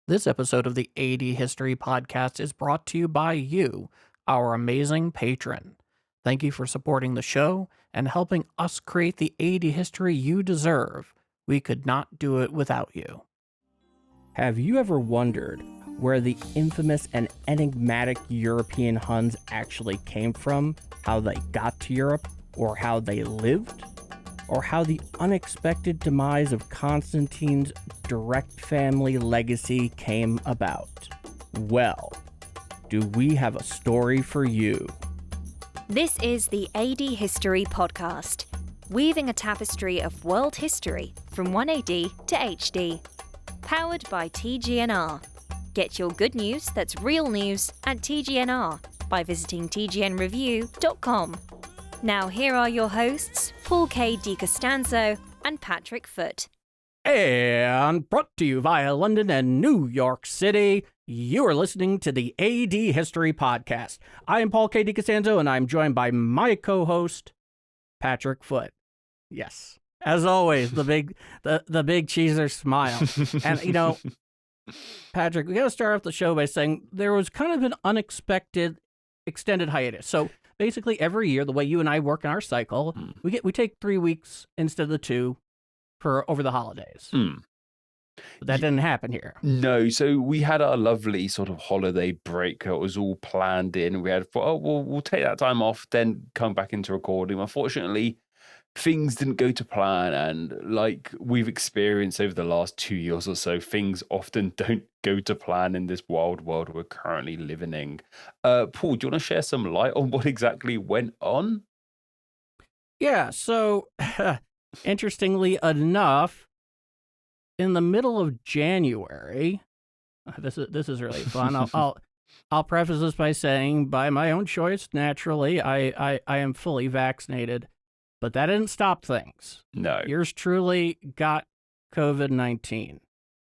This episode of the AD History Podcast is brought to you by you, our amazing patron. Thank you for supporting the show and helping us create the AD history you deserve. We could not do it without you. Have you ever wondered where the infamous and enigmatic European Huns actually came from, how they got to Europe, or how they lived? Or how the unexpected demise of Constantine's direct family legacy came about? Well, do we have a story for you? This is the AD History Podcast, weaving a tapestry of world history from 1AD to HD. Powered by TGNR. Get your good news that's real news at TGNR by visiting tgnreview.com. Now here are your hosts, Paul K. DiCostanzo and Patrick Foote. And brought to you via London and New York City, you are listening to the AD History Podcast. I am Paul K. DiCostanzo, and I'm joined by my co-host, Patrick Foote. Yes, as always, the big cheeser smile. And, you know, Patrick, we got to start off the show by saying there was kind of an unexpected extended hiatus. So basically every year, the way you and I work in our cycle, we take 3 weeks instead of the 2 for over the holidays. But that didn't happen here. No, so we had our lovely sort of holiday break. It was all planned in. We had thought, we'll take that time off, then come back into recording. Unfortunately, things didn't go to plan, and like we've experienced over the last 2 years or so, things often don't go to plan in this wild world we're currently living in. Paul, do you want to share some light on what exactly went on? Yeah, so interestingly enough, in the middle of January, this is really fun. I'll preface this by saying, by my own choice, naturally, I am fully vaccinated. But that didn't stop things. No. Yours truly got COVID-19.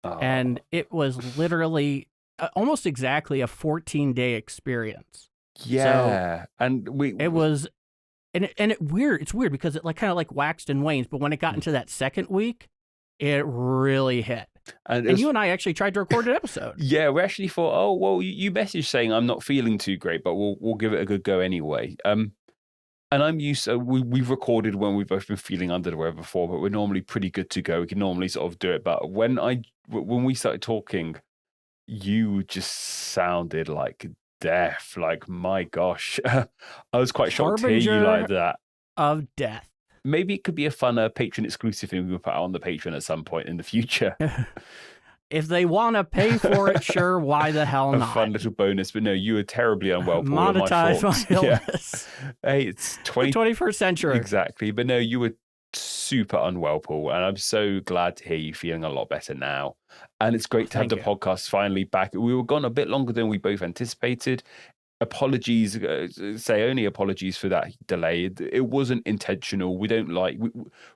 Oh. And it was literally almost exactly a 14-day experience. Yeah. So and it was, it's weird because it kind of waxed and wanes. But when it got into that second week, it really hit. And you and I actually tried to record an episode. Yeah, we actually thought, you messaged saying I'm not feeling too great, but we'll give it a good go anyway. And I'm used to, we've recorded when we've both been feeling under the weather before, but we're normally pretty good to go. We can normally sort of do it. But when we started talking, you just sounded like death. Like, my gosh. I was quite shocked to hear you like that. Of death. Maybe it could be a fun patron exclusive thing we'll put out on the Patreon at some point in the future. If they want to pay for it, sure, why the hell not? A fun little bonus, but no, you were terribly unwell, Paul. Monetize my illness. Yeah. Hey, it's the 21st century. Exactly, but no, you were super unwell, Paul, and I'm so glad to hear you feeling a lot better now. And it's great to have the podcast finally back. We were gone a bit longer than we both anticipated. Apologies, only apologies for that delay. It wasn't intentional. We don't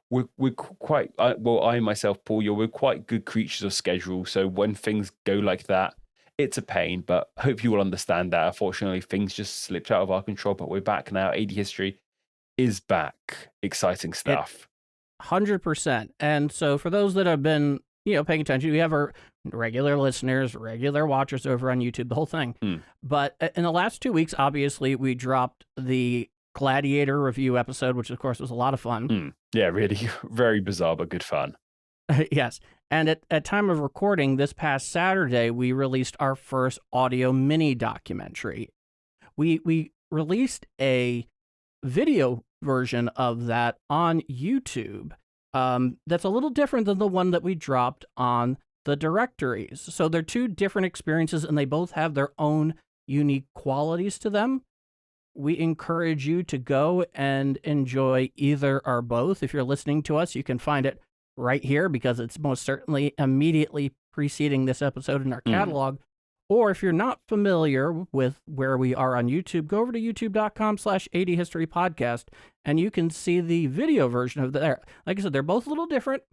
we're quite, I myself, Paul, we're quite good creatures of schedule. So when things go like that, it's a pain, but I hope you will understand that. Unfortunately, things just slipped out of our control, but we're back now. AD History is back. Exciting stuff. 100%. And so for those that have been, paying attention, we have our regular listeners, regular watchers over on YouTube, the whole thing. But in the last 2 weeks, obviously, we dropped the Gladiator review episode, which, of course, was a lot of fun. Yeah, really. Very bizarre, but good fun. Yes. And at time of recording, this past Saturday, we released our first audio mini documentary. We released a video version of that on YouTube. That's a little different than the one that we dropped on the directories. So they're two different experiences, and they both have their own unique qualities to them. We encourage you to go and enjoy either or both. If you're listening to us, you can find it right here because it's most certainly immediately preceding this episode in our catalog. Or if you're not familiar with where we are on YouTube, go over to youtube.com/AD History Podcast, and you can see the video version of there. Like I said, they're both a little different,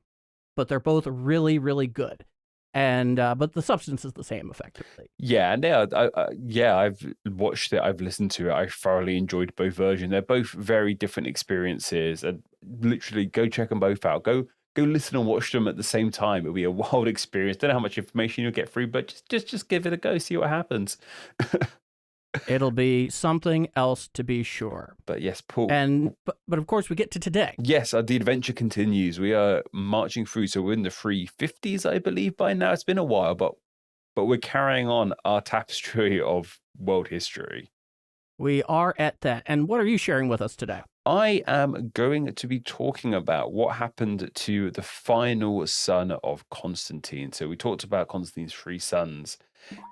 but they're both really, really good. And but the substance is the same, effectively. Yeah, and I've watched it. I've listened to it. I thoroughly enjoyed both versions. They're both very different experiences, and literally go check them both out. Go go listen and watch them at the same time. It'll be a wild experience. Don't know how much information you'll get through, but just give it a go, see what happens. It'll be something else to be sure. But yes, Paul. But of course, we get to today. Yes, the adventure continues. We are marching through. So we're in the 350s, I believe, by now. It's been a while, but we're carrying on our tapestry of world history. We are at that. And what are you sharing with us today? I am going to be talking about what happened to the final son of Constantine. So we talked about Constantine's 3 sons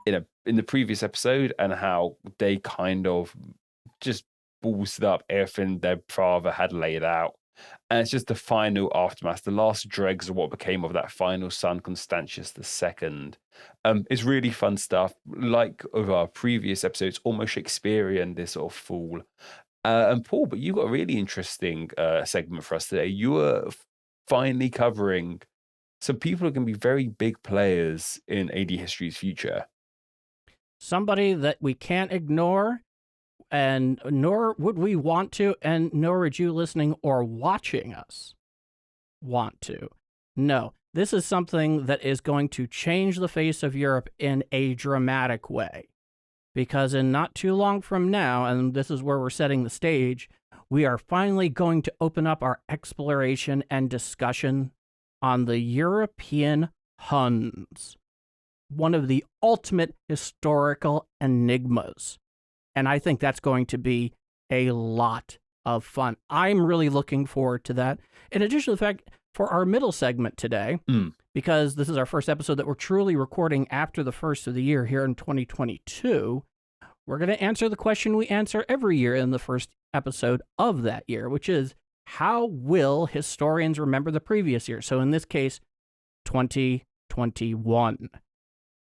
in the previous episode and how they kind of just boosted up everything their father had laid out. And it's just the final aftermath, the last dregs of what became of that final son, Constantius II. It's really fun stuff. Like over our previous episodes, almost Shakespearean, this sort of fall. And Paul, but you got a really interesting segment for us today. You were finally covering some people who can be very big players in AD history's future. Somebody that we can't ignore, and nor would we want to, and nor would you listening or watching us want to. No, this is something that is going to change the face of Europe in a dramatic way. Because in not too long from now, and this is where we're setting the stage, we are finally going to open up our exploration and discussion on the European Huns, one of the ultimate historical enigmas. And I think that's going to be a lot of fun. I'm really looking forward to that. In addition to the fact, for our middle segment today, because this is our first episode that we're truly recording after the first of the year here in 2022, we're going to answer the question we answer every year in the first episode of that year, which is, how will historians remember the previous year? So in this case, 2021.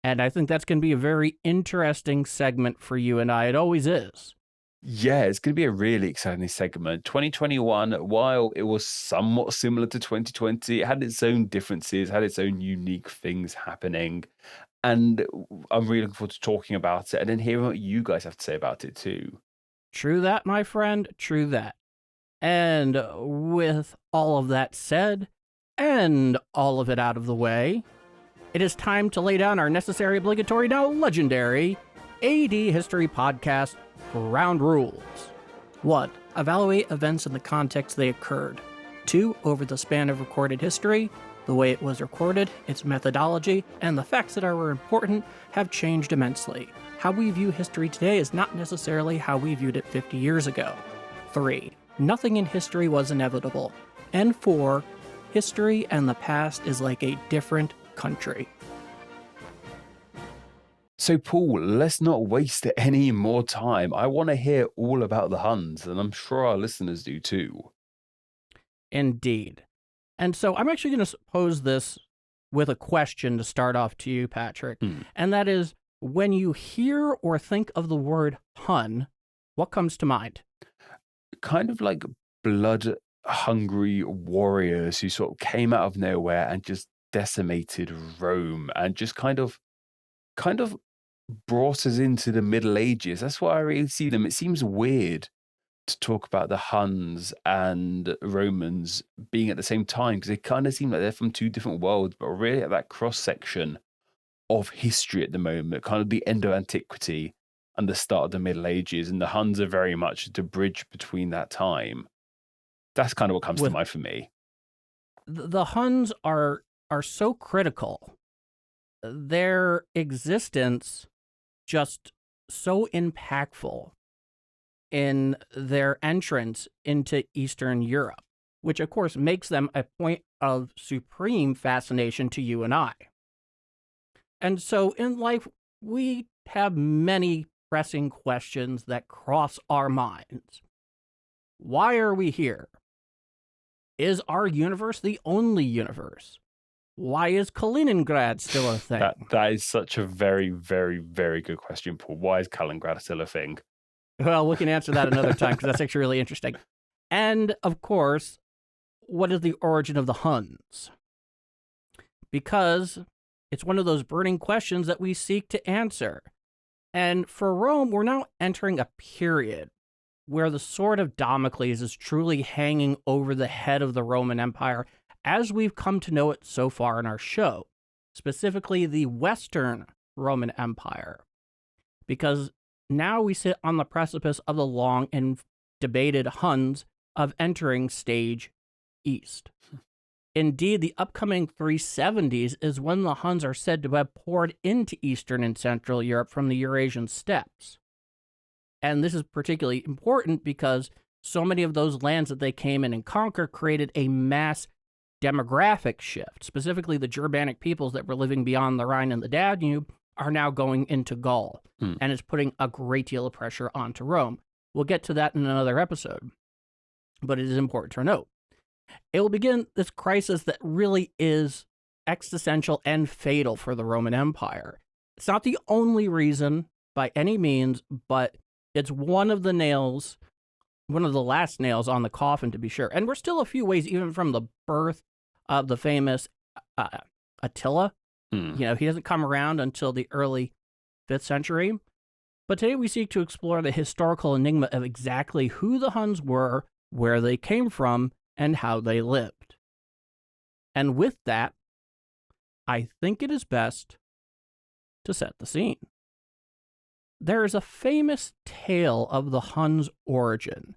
And I think that's going to be a very interesting segment for you and I. It always is. Yeah, it's going to be a really exciting segment. 2021, while it was somewhat similar to 2020, it had its own differences, had its own unique things happening. And I'm really looking forward to talking about it and then hearing what you guys have to say about it too. True that, my friend. True that. And with all of that said, and all of it out of the way, it is time to lay down our necessary, obligatory, now legendary AD History Podcast ground rules. 1. Evaluate events in the context they occurred. 2. Over the span of recorded history, the way it was recorded, its methodology, and the facts that are important have changed immensely. How we view history today is not necessarily how we viewed it 50 years ago. 3. Nothing in history was inevitable. And 4. History and the past is like a different country. So, Paul, let's not waste any more time. I want to hear all about the Huns, and I'm sure our listeners do too. Indeed. And so I'm actually going to pose this with a question to start off to you, Patrick. And that is, when you hear or think of the word Hun, what comes to mind? Kind of like blood-hungry warriors who sort of came out of nowhere and just decimated Rome and just kind of brought us into the Middle Ages. That's why I really see them. It seems weird to talk about the Huns and Romans being at the same time because they kind of seem like they're from two different worlds, but really at that cross-section of history at the moment, kind of the end of antiquity and the start of the Middle Ages, and the Huns are very much the bridge between that time. That's kind of what comes to mind for me. The Huns are so critical. Their existence just so impactful in their entrance into Eastern Europe, which of course makes them a point of supreme fascination to you and I. And so in life, we have many pressing questions that cross our minds. Why are we here? Is our universe the only universe? Why is Kaliningrad still a thing? That is such a very, very, very good question, Paul. Why is Kaliningrad still a thing? Well, we can answer that another time because that's actually really interesting. And, of course, what is the origin of the Huns? Because it's one of those burning questions that we seek to answer. And for Rome, we're now entering a period where the sword of Damocles is truly hanging over the head of the Roman Empire as we've come to know it so far in our show, specifically the Western Roman Empire, because now we sit on the precipice of the long and debated Huns of entering stage east. Indeed, the upcoming 370s is when the Huns are said to have poured into Eastern and Central Europe from the Eurasian steppes. And this is particularly important because so many of those lands that they came in and conquered created a mass demographic shift. Specifically, the Germanic peoples that were living beyond the Rhine and the Danube are now going into Gaul, and it's putting a great deal of pressure onto Rome. We'll get to that in another episode, but it is important to note. It will begin this crisis that really is existential and fatal for the Roman Empire. It's not the only reason by any means, but it's one of the nails, one of the last nails on the coffin, to be sure. And we're still a few ways even from the birth of the famous Attila. You know, he doesn't come around until the early 5th century. But today we seek to explore the historical enigma of exactly who the Huns were, where they came from, and how they lived. And with that, I think it is best to set the scene. There is a famous tale of the Huns' origin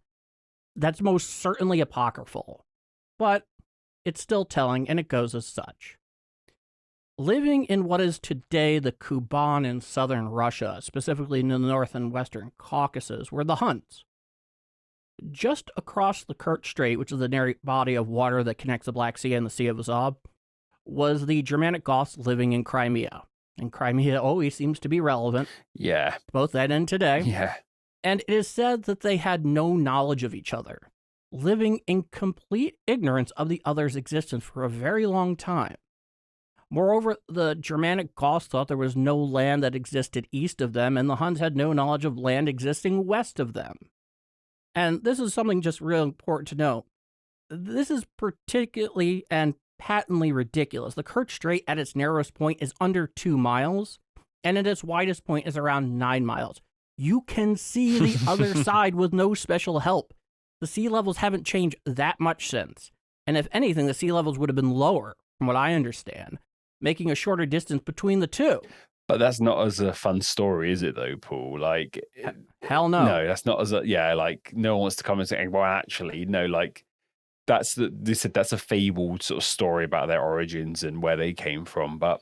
that's most certainly apocryphal, but it's still telling, and it goes as such. Living in what is today the Kuban in southern Russia, specifically in the north and western Caucasus, were the Huns. Just across the Kerch Strait, which is the narrow body of water that connects the Black Sea and the Sea of Azov, was the Germanic Goths living in Crimea. And Crimea always seems to be relevant. Yeah. Both then and today. Yeah. And it is said that they had no knowledge of each other, living in complete ignorance of the other's existence for a very long time. Moreover, the Germanic Goths thought there was no land that existed east of them, and the Huns had no knowledge of land existing west of them. And this is something just real important to know. This is particularly and patently ridiculous. The Kerch Strait at its narrowest point is under 2 miles, and at its widest point is around 9 miles. You can see the other side with no special help. The sea levels haven't changed that much since. And if anything, the sea levels would have been lower, from what I understand, making a shorter distance between the two. But that's not as a fun story, is it, though, Paul? Like, hell no. No, that's not as a, like, no one wants to come and say, well, actually, no, like, that's a fabled sort of story about their origins and where they came from. But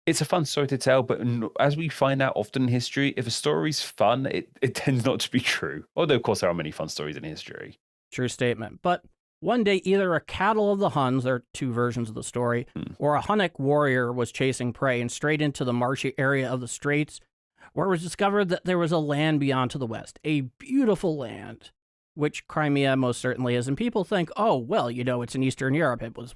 it's a fun story to tell. But as we find out often in history, if a story's fun, it tends not to be true. Although, of course, there are many fun stories in history. True statement. But one day, either a cattle of the Huns, there are 2 versions of the story, or a Hunnic warrior was chasing prey and strayed into the marshy area of the straits, where it was discovered that there was a land beyond to the west, a beautiful land, which Crimea most certainly is. And people think, oh, well, you know, it's in Eastern Europe. It was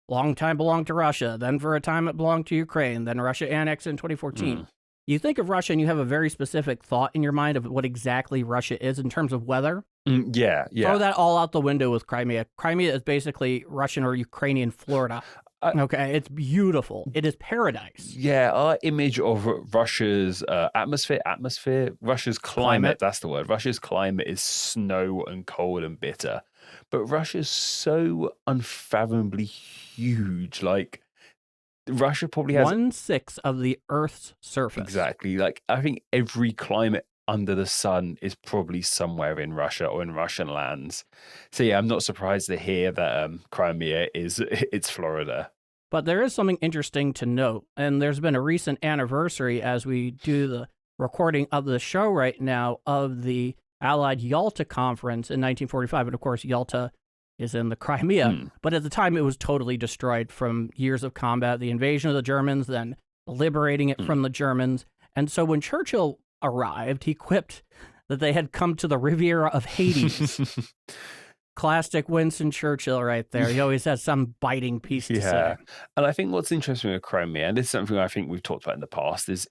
a long time belonged to Russia. Then for a time it belonged to Ukraine. Then Russia annexed in 2014. You think of Russia and you have a very specific thought in your mind of what exactly Russia is in terms of weather. Yeah. Throw that all out the window with Crimea. Crimea is basically Russian or Ukrainian Florida. Okay, it's beautiful. It is paradise. Yeah, our image of Russia's atmosphere, Russia's climate, that's the word. Russia's climate is snow and cold and bitter. But Russia's so unfathomably huge. Like, Russia probably has 1/6 of the Earth's surface. Exactly. Like, I think every climate under the sun is probably somewhere in Russia or in Russian lands. So yeah, I'm not surprised to hear that Crimea it's Florida. But there is something interesting to note, and there's been a recent anniversary as we do the recording of the show right now of the Allied Yalta Conference in 1945. And of course, Yalta is in the Crimea. But at the time, it was totally destroyed from years of combat, the invasion of the Germans, then liberating it from the Germans. And so when Churchill arrived, he quipped that they had come to the Riviera of Hades. Classic Winston Churchill right there. He always has some biting piece to say. And I think what's interesting with Crimea, and this is something I think we've talked about in the past, is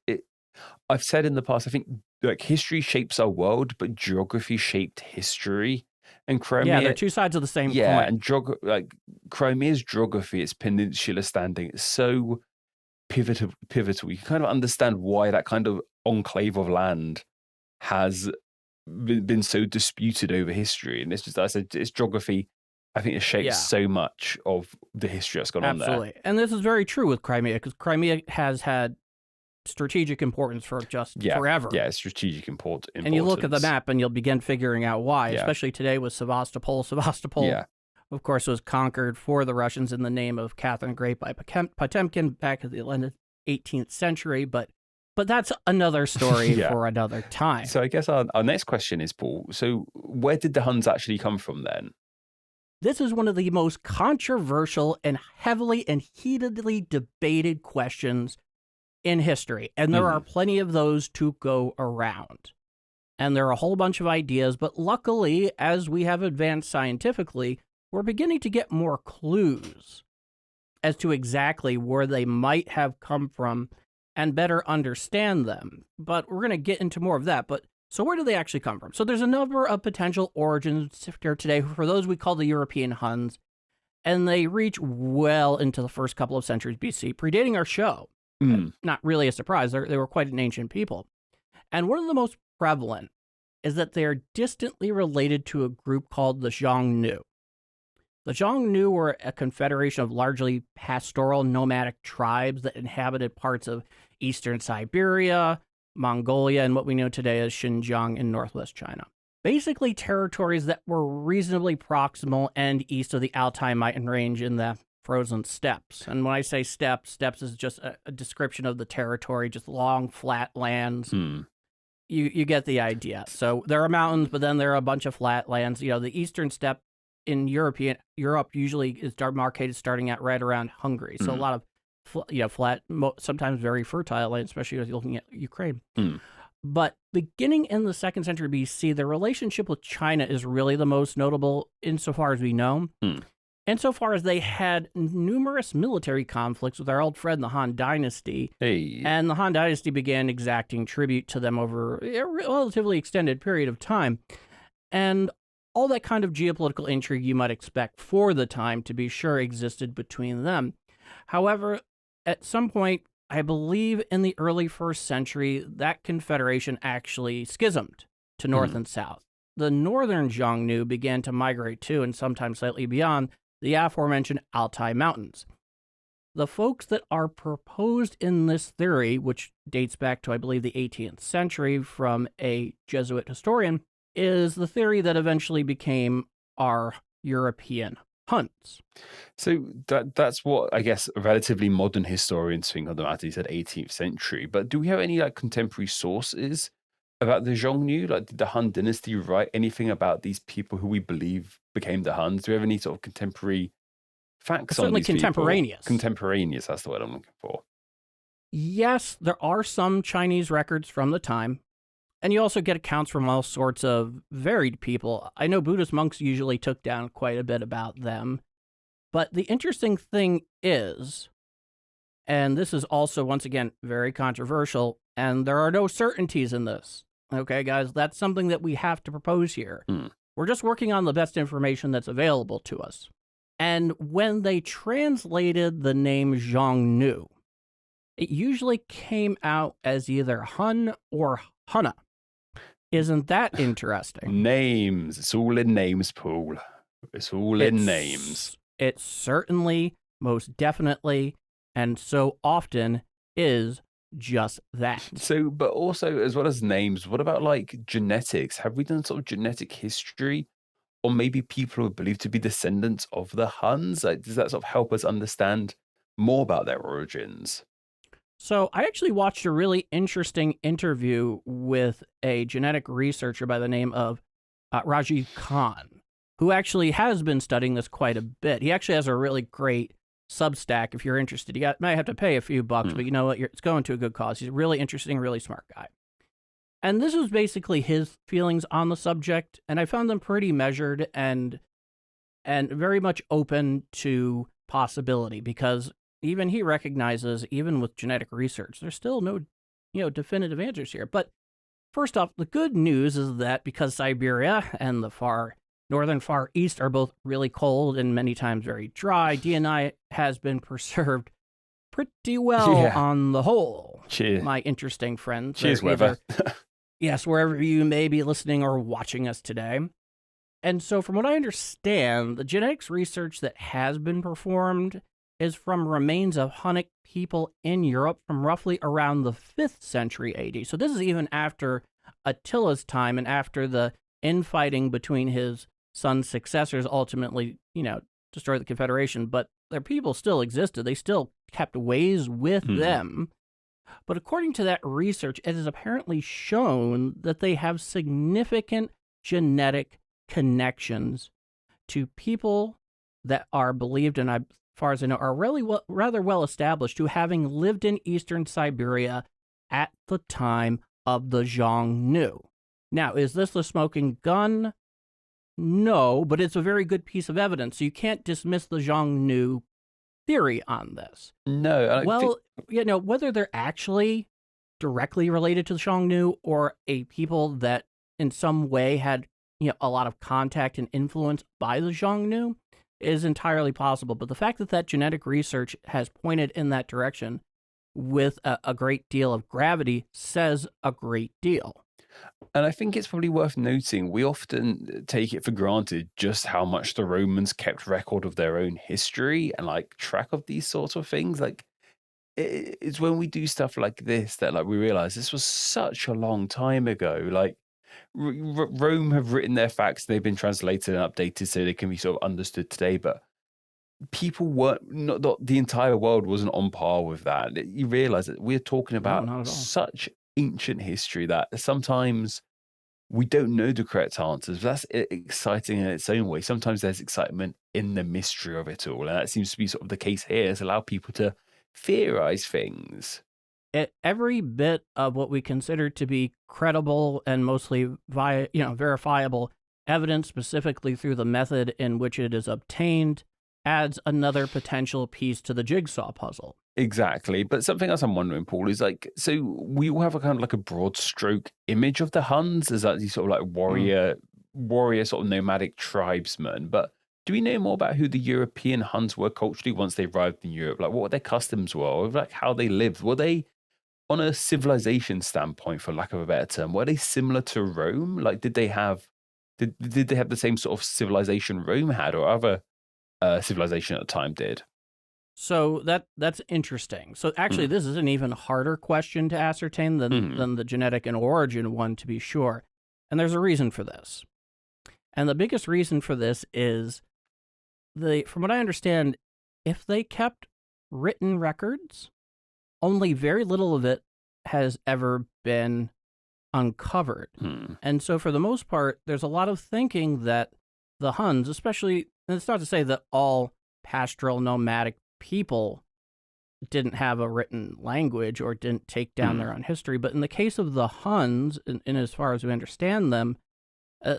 I've said in the past, I think like history shapes our world, but geography shaped history. And Crimea, they're 2 sides of the same coin. And Crimea's geography, its peninsula standing, it's so pivotal. You can kind of understand why that kind of enclave of land has been so disputed over history. And it's just, I said, its geography I think it shapes so much of the history that's gone on there. Absolutely. And this is very true with Crimea, because Crimea has had strategic importance for just forever. Yeah, strategic importance. And you look at the map and you'll begin figuring out why, especially today with Sevastopol. Sevastopol, of course, was conquered for the Russians in the name of Catherine the Great by Potemkin back in the 18th century, but that's another story for another time. So I guess our next question is, Paul, so where did the Huns actually come from then? This is one of the most controversial and heavily and heatedly debated questions in history, and there are plenty of those to go around. And there are a whole bunch of ideas, but luckily, as we have advanced scientifically, we're beginning to get more clues as to exactly where they might have come from and better understand them. But we're going to get into more of that. But so where do they actually come from? So there's a number of potential origins here today for those we call the European Huns, and they reach well into the first couple of centuries BC, predating our show. Not really a surprise. They were quite an ancient people. And one of the most prevalent is that they are distantly related to a group called the Xiongnu. The Xiongnu were a confederation of largely pastoral nomadic tribes that inhabited parts of eastern Siberia, Mongolia, and what we know today as Xinjiang in northwest China. Basically territories that were reasonably proximal and east of the Altai mountain range in the frozen steppes. And when I say steppes is just a description of the territory, just long, flat lands. You get the idea. So there are mountains, but then there are a bunch of flat lands. You know, the eastern steppe in Europe usually is demarcated starting at right around Hungary. So a lot of flat, sometimes very fertile land, especially if you're looking at Ukraine. But beginning in the 2nd century BC, the relationship with China is really the most notable insofar as we know. Insofar as they had numerous military conflicts with our old friend, the Han Dynasty. And the Han Dynasty began exacting tribute to them over a relatively extended period of time. And all that kind of geopolitical intrigue you might expect for the time, to be sure, existed between them. However, at some point, I believe in the early 1st century, that confederation actually schismed to north and south. The northern Xiongnu began to migrate to, and sometimes slightly beyond, the aforementioned Altai Mountains. The folks that are proposed in this theory, which dates back to, I believe, the 18th century from a Jesuit historian, is the theory that eventually became our European Huns. So that's what, I guess, relatively modern historians think of them, as he said, 18th century. But do we have any contemporary sources about the Xiongnu? Did the Han Dynasty write anything about these people who we believe became the Huns? Do we have any sort of contemporary facts on these contemporaneous. People? Contemporaneous, that's the word I'm looking for. Yes, there are some Chinese records from the time. And you also get accounts from all sorts of varied people. I know Buddhist monks usually took down quite a bit about them. But the interesting thing is, and this is also, once again, very controversial, and there are no certainties in this. Okay, guys, that's something that we have to propose here. We're just working on the best information that's available to us. And when they translated the name Xiongnu, it usually came out as either Hun or Hunna. Isn't that interesting? Names. It's all in names, Paul. It's all in names. It certainly, most definitely, and so often is just that. So, but also, as well as names, what about genetics? Have we done sort of genetic history? Or maybe people who are believed to be descendants of the Huns? Does that sort of help us understand more about their origins? So I actually watched a really interesting interview with a genetic researcher by the name of Rajiv Khan, who actually has been studying this quite a bit. He actually has a really great Substack if you're interested. You might have to pay a few bucks, but you know what? It's going to a good cause. He's a really interesting, really smart guy. And this was basically his feelings on the subject, and I found them pretty measured and very much open to possibility, because even he recognizes, even with genetic research, there's still no, definitive answers here. But first off, the good news is that because Siberia and the far northern Far East are both really cold and many times very dry, DNA has been preserved pretty well on the whole. Cheers. My interesting friends. Cheers, weather. Yes, wherever you may be listening or watching us today. And so from what I understand, the genetics research that has been performed is from remains of Hunnic people in Europe from roughly around the 5th century AD. So this is even after Attila's time and after the infighting between his son's successors ultimately, destroyed the Confederation. But their people still existed. They still kept ways with them. But according to that research, it is apparently shown that they have significant genetic connections to people that are believed, and as far as I know, are really rather well established to having lived in eastern Siberia at the time of the Xiongnu. Now, is this the smoking gun? No, but it's a very good piece of evidence. So you can't dismiss the Xiongnu theory on this. No. Whether they're actually directly related to the Xiongnu or a people that in some way had a lot of contact and influence by the Xiongnu is entirely possible. But the fact that genetic research has pointed in that direction with a great deal of gravity says a great deal. And I think it's probably worth noting, we often take it for granted just how much the Romans kept record of their own history and track of these sorts of things. It's when we do stuff like this that we realize this was such a long time ago. Rome have written their facts, they've been translated and updated so they can be sort of understood today, but people weren't, not the entire world wasn't on par with that. You realize that we're talking about such ancient history that sometimes we don't know the correct answers. That's exciting in its own way. Sometimes there's excitement in the mystery of it all, and that seems to be sort of the case here. It's allowed people to theorize things. Every bit of what we consider to be credible and mostly verifiable evidence, specifically through the method in which it is obtained, adds another potential piece to the jigsaw puzzle. Exactly. But something else I'm wondering, Paul, is so we all have a kind of a broad stroke image of the Huns as these sort of warrior sort of nomadic tribesmen. But do we know more about who the European Huns were culturally once they arrived in Europe? What their customs were, or how they lived? Were they, on a civilization standpoint, for lack of a better term, were they similar to Rome? Did they have the same sort of civilization Rome had, or other civilization at the time did? So that's interesting. So actually, this is an even harder question to ascertain than the genetic and origin one, to be sure. And there's a reason for this. And the biggest reason for this is, from what I understand, if they kept written records, only very little of it has ever been uncovered. And so for the most part, there's a lot of thinking that the Huns, especially, and it's not to say that all pastoral nomadic people didn't have a written language or didn't take down their own history, but in the case of the Huns, and as far as we understand them,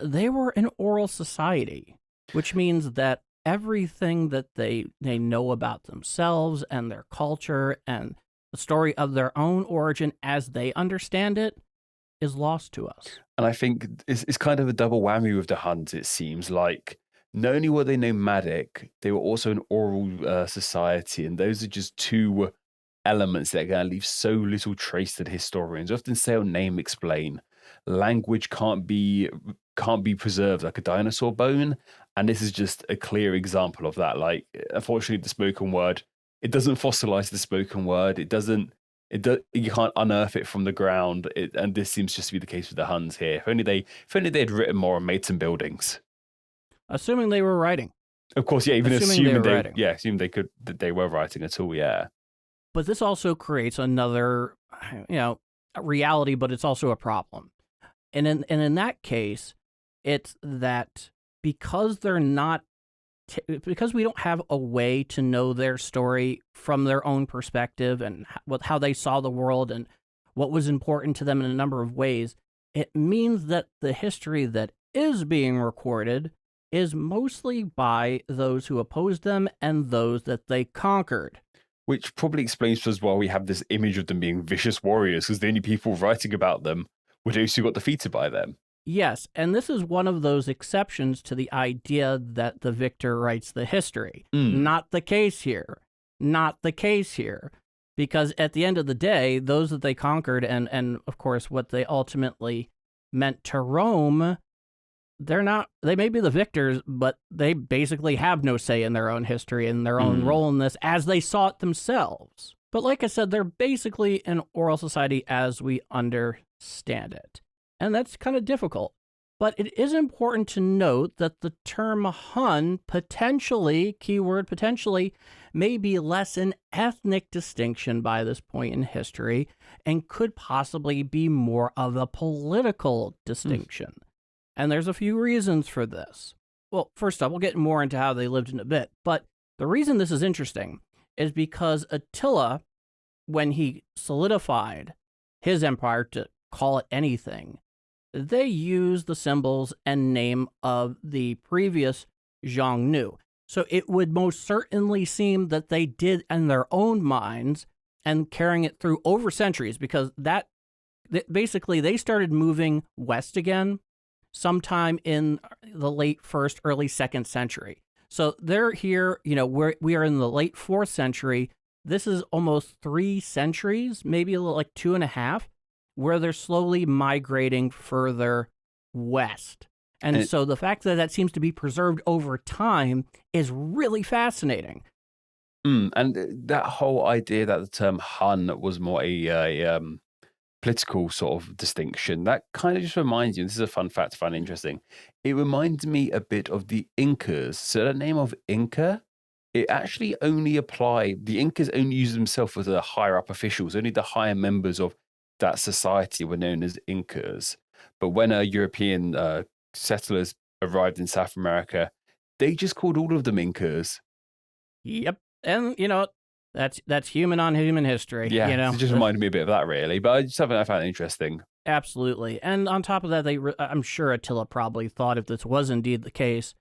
they were an oral society, which means that everything that they know about themselves and their culture and the story of their own origin as they understand it is lost to us. And I think it's kind of a double whammy with the Huns, it seems like. Not only were they nomadic, they were also an oral society, and those are just two elements that are going to leave so little trace to the historians. We often say on Name Explain, language can't be preserved like a dinosaur bone, and this is just a clear example of that. Unfortunately, the spoken word, it doesn't fossilize the spoken word. You can't unearth it from the ground, and this seems just to be the case with the Huns here. If only they had written more and made some buildings. Assuming they were writing. Of course, yeah, even assuming they were writing at all, yeah. But this also creates another, reality, but it's also a problem. And in that case, it's that because they're not, because we don't have a way to know their story from their own perspective and how they saw the world and what was important to them in a number of ways, it means that the history that is being recorded is mostly by those who opposed them and those that they conquered. Which probably explains to us why we have this image of them being vicious warriors, because the only people writing about them were those who got defeated by them. Yes, and this is one of those exceptions to the idea that the victor writes the history. Not the case here. Not the case here. Because at the end of the day, those that they conquered and of course what they ultimately meant to Rome they may be the victors, but they basically have no say in their own history and their own role in this as they saw it themselves. But like I said, they're basically an oral society as we understand it. And that's kind of difficult. But it is important to note that the term Hun potentially, keyword potentially, may be less an ethnic distinction by this point in history and could possibly be more of a political distinction. And there's a few reasons for this. Well, first off, we'll get more into how they lived in a bit. But the reason this is interesting is because Attila, when he solidified his empire, to call it anything, they used the symbols and name of the previous Xiongnu. So it would most certainly seem that they did in their own minds and carrying it through over centuries, because basically they started moving west again sometime in the late 1st, early 2nd century. So they're here, we are in the late 4th century. This is almost 3 centuries, maybe a little like 2.5, where they're slowly migrating further west. And so the fact that that seems to be preserved over time is really fascinating. And that whole idea that the term Hun was more a political sort of distinction, that kind of just reminds you, this is a fun fact I find interesting, it reminds me a bit of the Incas. So the name of Inca, it actually only applied, the Incas only used themselves as the higher up officials, only the higher members of that society were known as Incas. But when European settlers arrived in South America, they just called all of them Incas. Yep. And, that's human on human history. Yeah, it just reminded me a bit of that, really. But it's something I found interesting. Absolutely. And on top of that, I'm sure Attila probably thought, if this was indeed the case,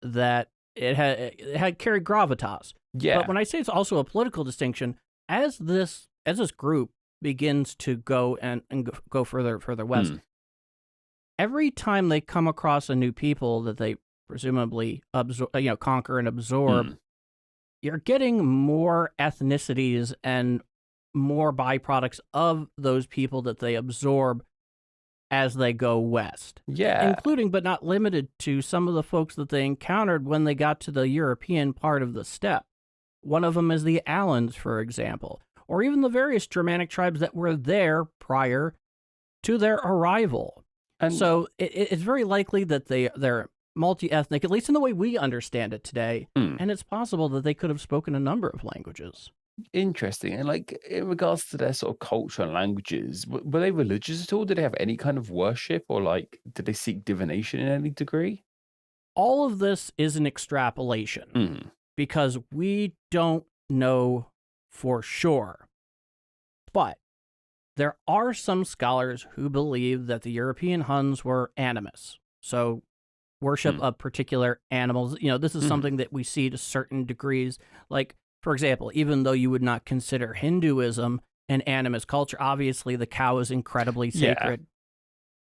that it had carried gravitas. Yeah. But when I say it's also a political distinction, as this group begins to go and go further west, every time they come across a new people that they presumably conquer and absorb, you're getting more ethnicities and more byproducts of those people that they absorb as they go west. Yeah. Including, but not limited to, some of the folks that they encountered when they got to the European part of the steppe. One of them is the Alans, for example, or even the various Germanic tribes that were there prior to their arrival. And so it's very likely that they're multi-ethnic, at least in the way we understand it today. And it's possible that they could have spoken a number of languages. Interesting. And in regards to their sort of culture and languages, were they religious at all? Did they have any kind of worship, or did they seek divination in any degree? All of this is an extrapolation because we don't know for sure. But there are some scholars who believe that the European Huns were animists. So worship of particular animals. This is something that we see to certain degrees. Like, for example, even though you would not consider Hinduism an animist culture, obviously the cow is incredibly sacred. Yeah.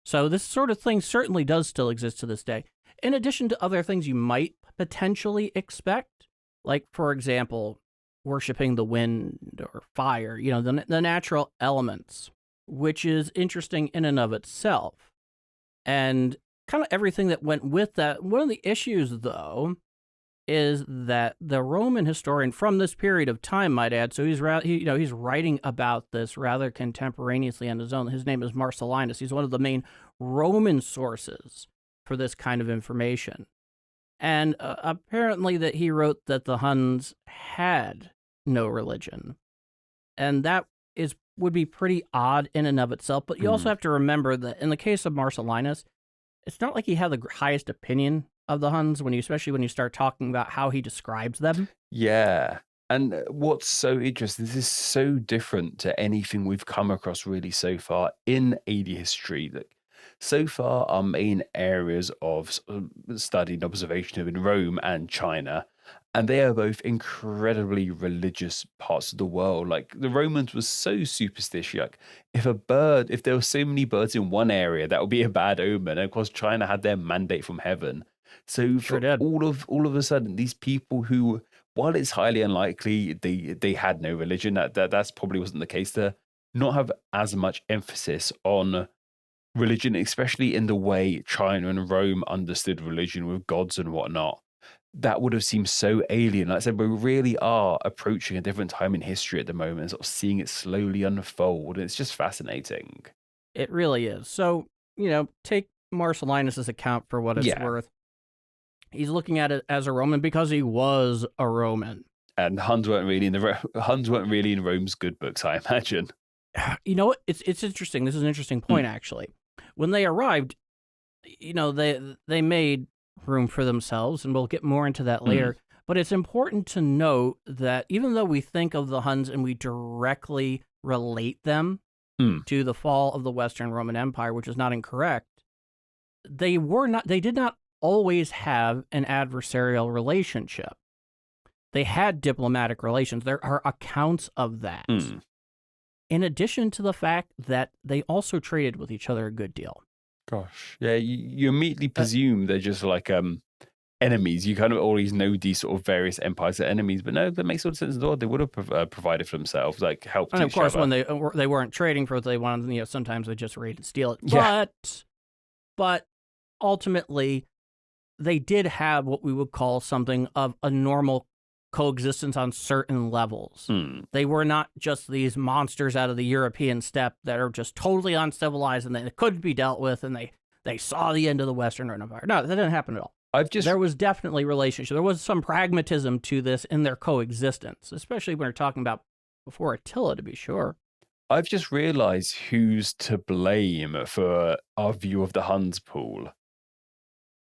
So this sort of thing certainly does still exist to this day. In addition to other things you might potentially expect, like, for example, worshiping the wind or fire, the natural elements, which is interesting in and of itself. And kind of everything that went with that. One of the issues, though, is that the Roman historian from this period of time, might add, so he's writing about this rather contemporaneously on his own. His name is Marcellinus. He's one of the main Roman sources for this kind of information. And apparently that he wrote that the Huns had no religion. And that would be pretty odd in and of itself. But you also have to remember that in the case of Marcellinus, it's not like he had the highest opinion of the Huns, especially when you start talking about how he describes them. Yeah. And what's so interesting, this is so different to anything we've come across really so far in AD history. So far, our main areas of study and observation have been Rome and China, and they are both incredibly religious parts of the world. Like, the Romans were so superstitious. If there were so many birds in one area, that would be a bad omen. And of course, China had their mandate from heaven. So all of a sudden, these people who, while it's highly unlikely they had no religion, that's probably wasn't the case, to not have as much emphasis on religion, especially in the way China and Rome understood religion with gods and whatnot, that would have seemed so alien. Like I said, we really are approaching a different time in history at the moment and sort of seeing it slowly unfold. And it's just fascinating. It really is. So, take Marcellinus' account for what it's worth. He's looking at it as a Roman because he was a Roman. And Huns weren't really in Rome's good books, I imagine. You know what? It's interesting. This is an interesting point, actually. When they arrived, they made room for themselves, and we'll get more into that later. But it's important to note that even though we think of the Huns and we directly relate them to the fall of the Western Roman Empire, which is not incorrect, they did not always have an adversarial relationship. They had diplomatic relations. There are accounts of that. In addition to the fact that they also traded with each other a good deal. Gosh. Yeah, you immediately presume they're just like enemies. You kind of always know these sort of various empires are enemies, but no, that makes all sense at all. They would have provided for themselves, like helped and each other. And of course, when they weren't trading for what they wanted, sometimes they just raid and steal it. Yeah. But ultimately, they did have what we would call something of a normal coexistence on certain levels. They were not just these monsters out of the European steppe that are just totally uncivilized and they couldn't be dealt with, and they saw the end of the Western Roman Empire. No, that didn't happen at all. There was definitely relationship. There was some pragmatism to this in their coexistence, especially when we're talking about before Attila, to be sure. I've just realized who's to blame for our view of the Huns pool.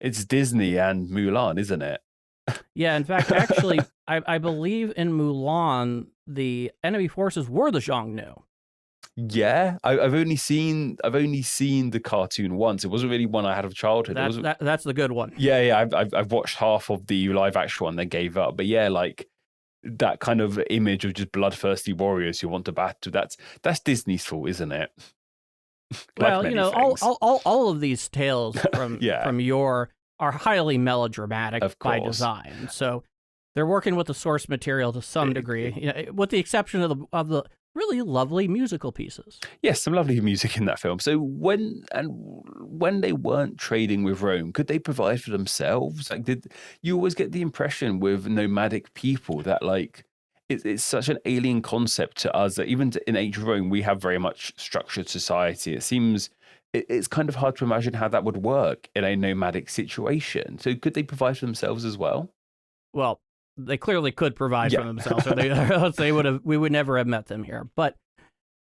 It's Disney and Mulan, isn't it? Yeah, in fact, actually, I believe in Mulan, the enemy forces were the Xiongnu. Yeah, I've only seen the cartoon once. It wasn't really one I had of childhood. That's the good one. Yeah. I've watched half of the live action one, then gave up. But yeah, like that kind of image of just bloodthirsty warriors who want to battle. That's Disney's fault, isn't it? Well, all of these tales from yore are highly melodramatic by design. So they're working with the source material to some degree, with the exception of the really lovely musical pieces. Yes, some lovely music in that film. So when they weren't trading with Rome, could they provide for themselves? Like, did you always get the impression with nomadic people that like it's such an alien concept to us that even in ancient Rome we have very much structured society. It seems it's kind of hard to imagine how that would work in a nomadic situation. So could they provide for themselves as well? Well, they clearly could provide for themselves, or we would never have met them here. But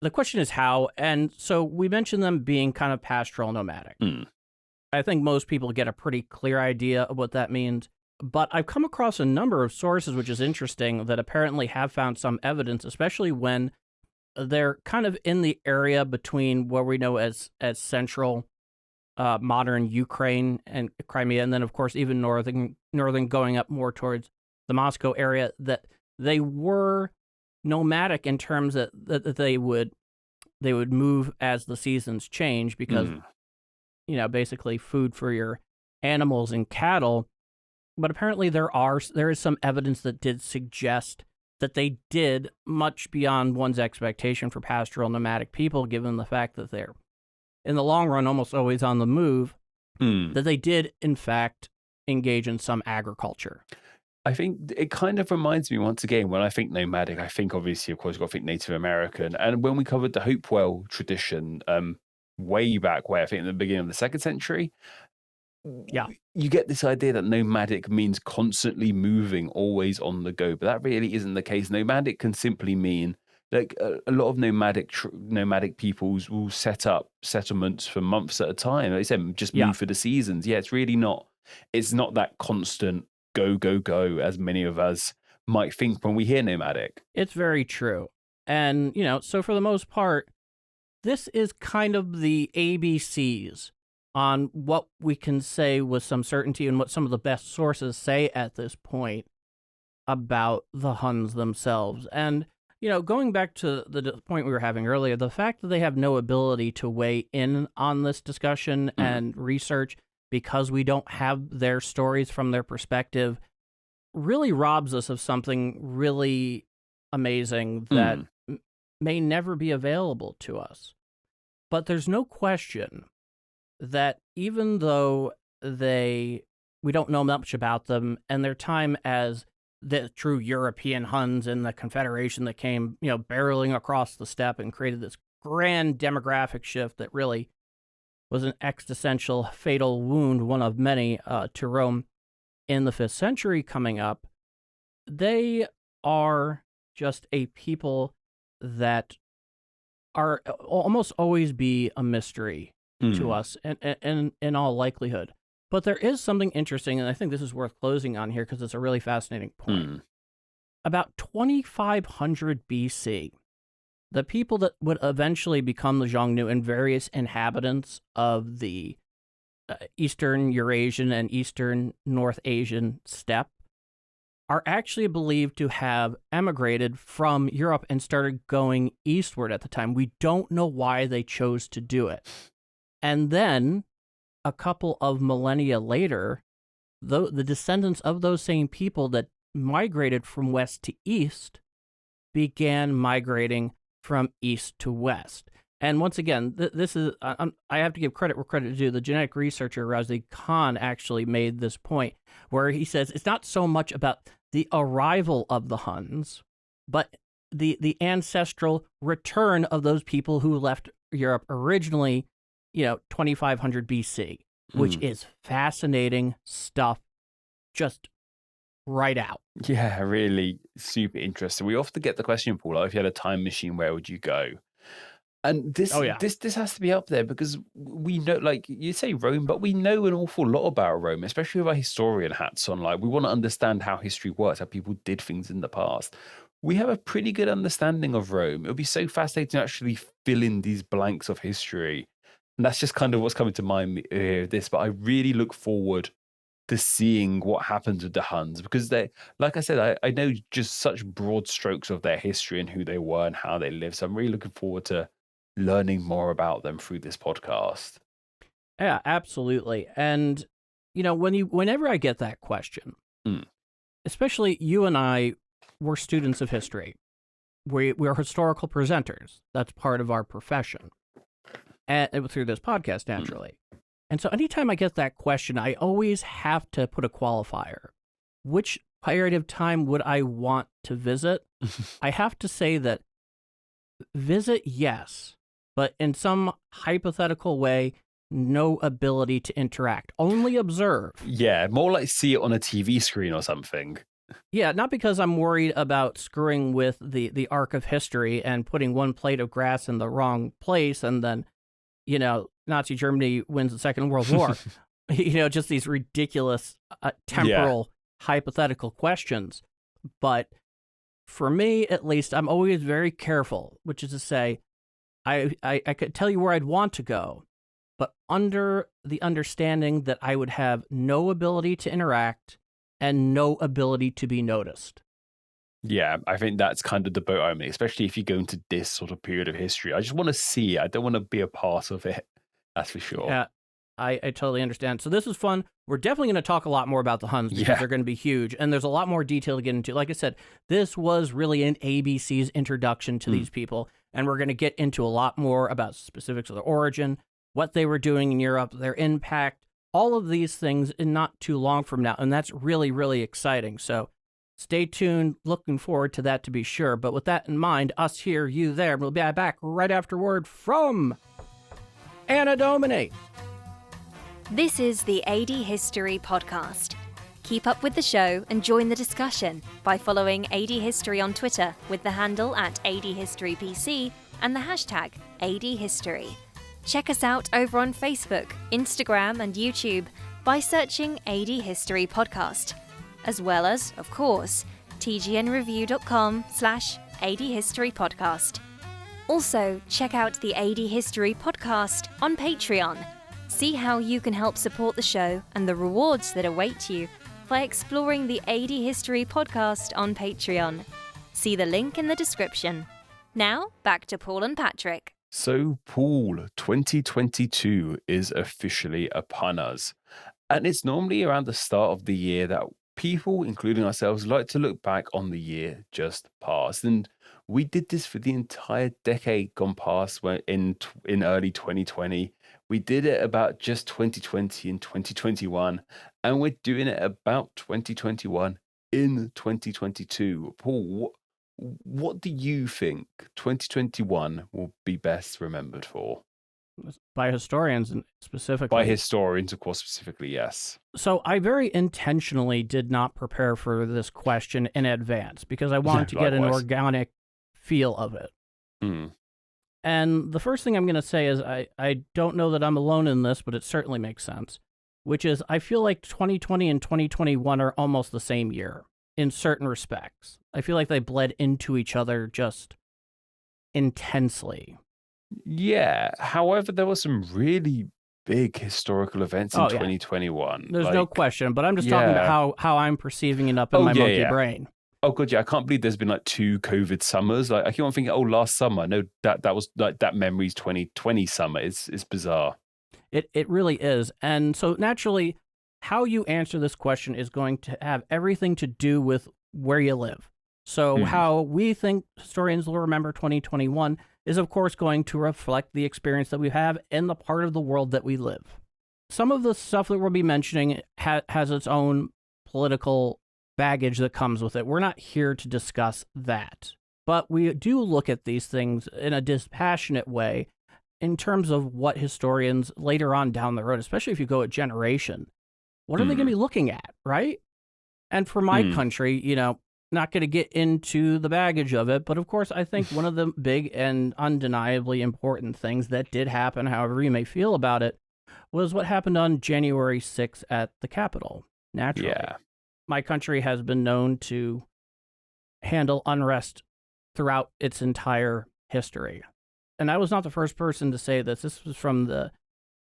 the question is how, and so we mentioned them being kind of pastoral nomadic. I think most people get a pretty clear idea of what that means. But I've come across a number of sources, which is interesting, that apparently have found some evidence, especially when they're kind of in the area between what we know as central modern Ukraine and Crimea, and then of course even northern going up more towards the Moscow area, that they were nomadic in terms that they would move as the seasons change because basically food for your animals and cattle. But apparently there is some evidence that did suggest that they did much beyond one's expectation for pastoral nomadic people, given the fact that they're, in the long run, almost always on the move, that they did, in fact, engage in some agriculture. I think it kind of reminds me, once again, when I think nomadic, I think obviously, of course, you've got to think Native American. And when we covered the Hopewell tradition way back, where I think in the beginning of the 2nd century, you get this idea that nomadic means constantly moving, always on the go. But that really isn't the case. Nomadic can simply mean like a lot of nomadic peoples will set up settlements for months at a time. Like I said, just move for the seasons. Yeah, it's really not. It's not that constant go, go, go as many of us might think when we hear nomadic. It's very true. And, so for the most part, this is kind of the ABCs on what we can say with some certainty and what some of the best sources say at this point about the Huns themselves. And, going back to the point we were having earlier, the fact that they have no ability to weigh in on this discussion and research because we don't have their stories from their perspective really robs us of something really amazing that may never be available to us. But there's no question that even though we don't know much about them, and their time as the true European Huns in the Confederation that came, barreling across the steppe and created this grand demographic shift that really was an existential, fatal wound, one of many, to Rome in the 5th century coming up, they are just a people that are almost always be a mystery to us, and in all likelihood. But there is something interesting, and I think this is worth closing on here because it's a really fascinating point. About 2500 BC, the people that would eventually become the Xiongnu and various inhabitants of the Eastern Eurasian and Eastern North Asian steppe are actually believed to have emigrated from Europe and started going eastward at the time. We don't know why they chose to do it. And then, a couple of millennia later, the descendants of those same people that migrated from west to east began migrating from east to west. And once again, this is, I have to give credit where credit is due. The genetic researcher Razi Khan actually made this point where he says it's not so much about the arrival of the Huns, but the ancestral return of those people who left Europe originally, 2500 BC, which is fascinating stuff, just right out. Yeah, really super interesting. We often get the question, Paul, if you had a time machine, where would you go? And this has to be up there because we know, like you say Rome, but we know an awful lot about Rome, especially with our historian hats on. Like, we want to understand how history works, how people did things in the past. We have a pretty good understanding of Rome. It would be so fascinating to actually fill in these blanks of history. And that's just kind of what's coming to mind with this. But I really look forward to seeing what happens with the Huns, because they, like I said, I know just such broad strokes of their history and who they were and how they lived. So I'm really looking forward to learning more about them through this podcast. Yeah, absolutely. And, whenever I get that question, especially you and I were students of history. We're historical presenters. That's part of our profession. And through this podcast, naturally. And so anytime I get that question, I always have to put a qualifier. Which period of time would I want to visit? I have to say that visit, yes, but in some hypothetical way, no ability to interact. Only observe. Yeah, more like see it on a TV screen or something. Yeah, not because I'm worried about screwing with the arc of history and putting one plate of grass in the wrong place and then, Nazi Germany wins the Second World War. Just these ridiculous temporal hypothetical questions. But for me, at least, I'm always very careful, which is to say, I could tell you where I'd want to go, but under the understanding that I would have no ability to interact and no ability to be noticed. Yeah, I think that's kind of the boat I'm in, especially if you go into this sort of period of history. I just want to see it. I don't want to be a part of it. That's for sure. Yeah, I totally understand. So this is fun. We're definitely going to talk a lot more about the Huns because they're going to be huge. And there's a lot more detail to get into. Like I said, this was really an ABC's introduction to these people. And we're going to get into a lot more about specifics of their origin, what they were doing in Europe, their impact, all of these things in not too long from now. And that's really, really exciting. So stay tuned. Looking forward to that, to be sure. But with that in mind, us here, you there, we'll be back right afterward from Anna Domini. This is the AD History Podcast. Keep up with the show and join the discussion by following AD History on Twitter with the handle @ADHistoryPC and the hashtag ADHistory. Check us out over on Facebook, Instagram and YouTube by searching AD History Podcast, as well as, of course, tgnreview.com/ADHistoryPodcast. Also, check out the AD History Podcast on Patreon. See how you can help support the show and the rewards that await you by exploring the AD History Podcast on Patreon. See the link in the description. Now, back to Paul and Patrick. So, Paul, 2022 is officially upon us. And it's normally around the start of the year that people, including ourselves, like to look back on the year just past. And we did this for the entire decade gone past in early 2020. We did it about just 2020 and 2021, and we're doing it about 2021 in 2022. Paul, what do you think 2021 will be best remembered for? By historians specifically. By historians, of course, specifically, yes. So I very intentionally did not prepare for this question in advance because I wanted to get an organic feel of it. Mm. And the first thing I'm going to say is I don't know that I'm alone in this, but it certainly makes sense, which is I feel like 2020 and 2021 are almost the same year in certain respects. I feel like they bled into each other just intensely. Yeah. However, there were some really big historical events in 2021. There's no question, but I'm just talking about how I'm perceiving it up in my monkey brain. Oh, good. Yeah, I can't believe there's been like 2 COVID summers. Like I keep on thinking, oh, last summer. No, that was like that memory's 2020 summer. It's bizarre. It really is. And so naturally, how you answer this question is going to have everything to do with where you live. So how we think historians will remember 2021 is, of course, going to reflect the experience that we have in the part of the world that we live. Some of the stuff that we'll be mentioning has its own political baggage that comes with it. We're not here to discuss that. But we do look at these things in a dispassionate way in terms of what historians later on down the road, especially if you go a generation, what are they going to be looking at, right? And for my country, not going to get into the baggage of it, but of course, I think one of the big and undeniably important things that did happen, however you may feel about it, was what happened on January 6th at the Capitol. Naturally. Yeah. My country has been known to handle unrest throughout its entire history. And I was not the first person to say this. This was from the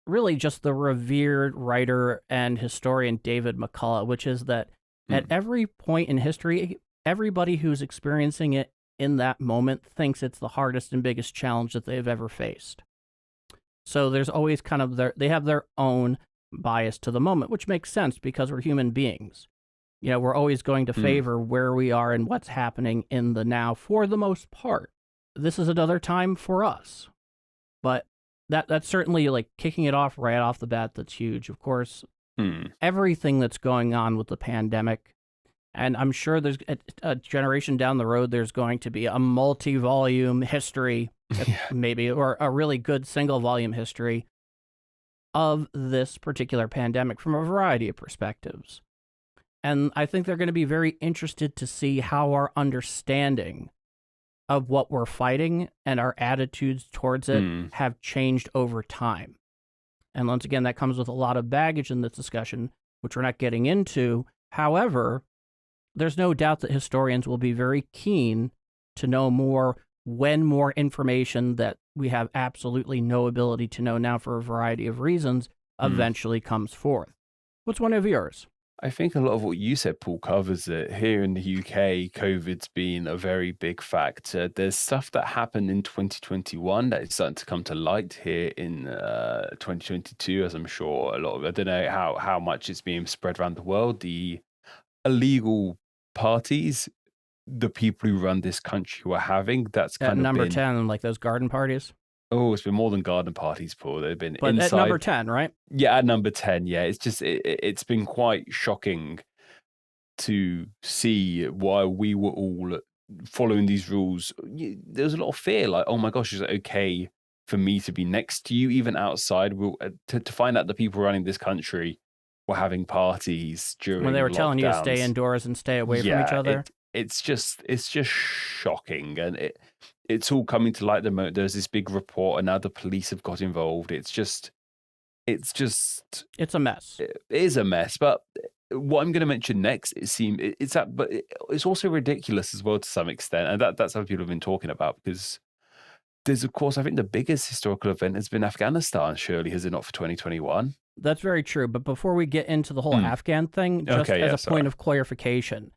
revered writer and historian David McCullough, which is that at every point in history, everybody who's experiencing it in that moment thinks it's the hardest and biggest challenge that they've ever faced. So there's always kind of they have their own bias to the moment, which makes sense because we're human beings. We're always going to favor where we are and what's happening in the now for the most part. This is another time for us. But that's certainly like kicking it off right off the bat. That's huge. Of course, everything that's going on with the pandemic. And I'm sure there's a generation down the road, there's going to be a multi-volume history, maybe, or a really good single-volume history of this particular pandemic from a variety of perspectives. And I think they're going to be very interested to see how our understanding of what we're fighting and our attitudes towards it have changed over time. And once again, that comes with a lot of baggage in this discussion, which we're not getting into. However, there's no doubt that historians will be very keen to know more when more information that we have absolutely no ability to know now for a variety of reasons eventually comes forth. What's one of yours? I think a lot of what you said, Paul, covers it. Here in the UK, COVID's been a very big factor. There's stuff that happened in 2021 that is starting to come to light here in 2022, as I'm sure I don't know how much it's being spread around the world. The illegal parties, the people who run this country were having, that's kind of number 10, like those garden parties. Oh, it's been more than garden parties, Paul. They've been but inside. At number 10, right? Yeah, at number 10. Yeah, it's just it's been quite shocking to see why we were all following these rules. There was a lot of fear, like, oh my gosh, is it okay for me to be next to you, even outside? To find out the people running this country were having parties during when they were lockdowns. Telling you to stay indoors and stay away from each other. It's just shocking, and it's all coming to light the moment. There's this big report, and now the police have got involved. It's a mess. It is a mess. But what I'm going to mention next, but it's also ridiculous as well to some extent, and that's how people have been talking about, because there's, of course, I think the biggest historical event has been Afghanistan. Surely, has it not, for 2021? That's very true. But before we get into the whole Afghan thing, just as a point of clarification.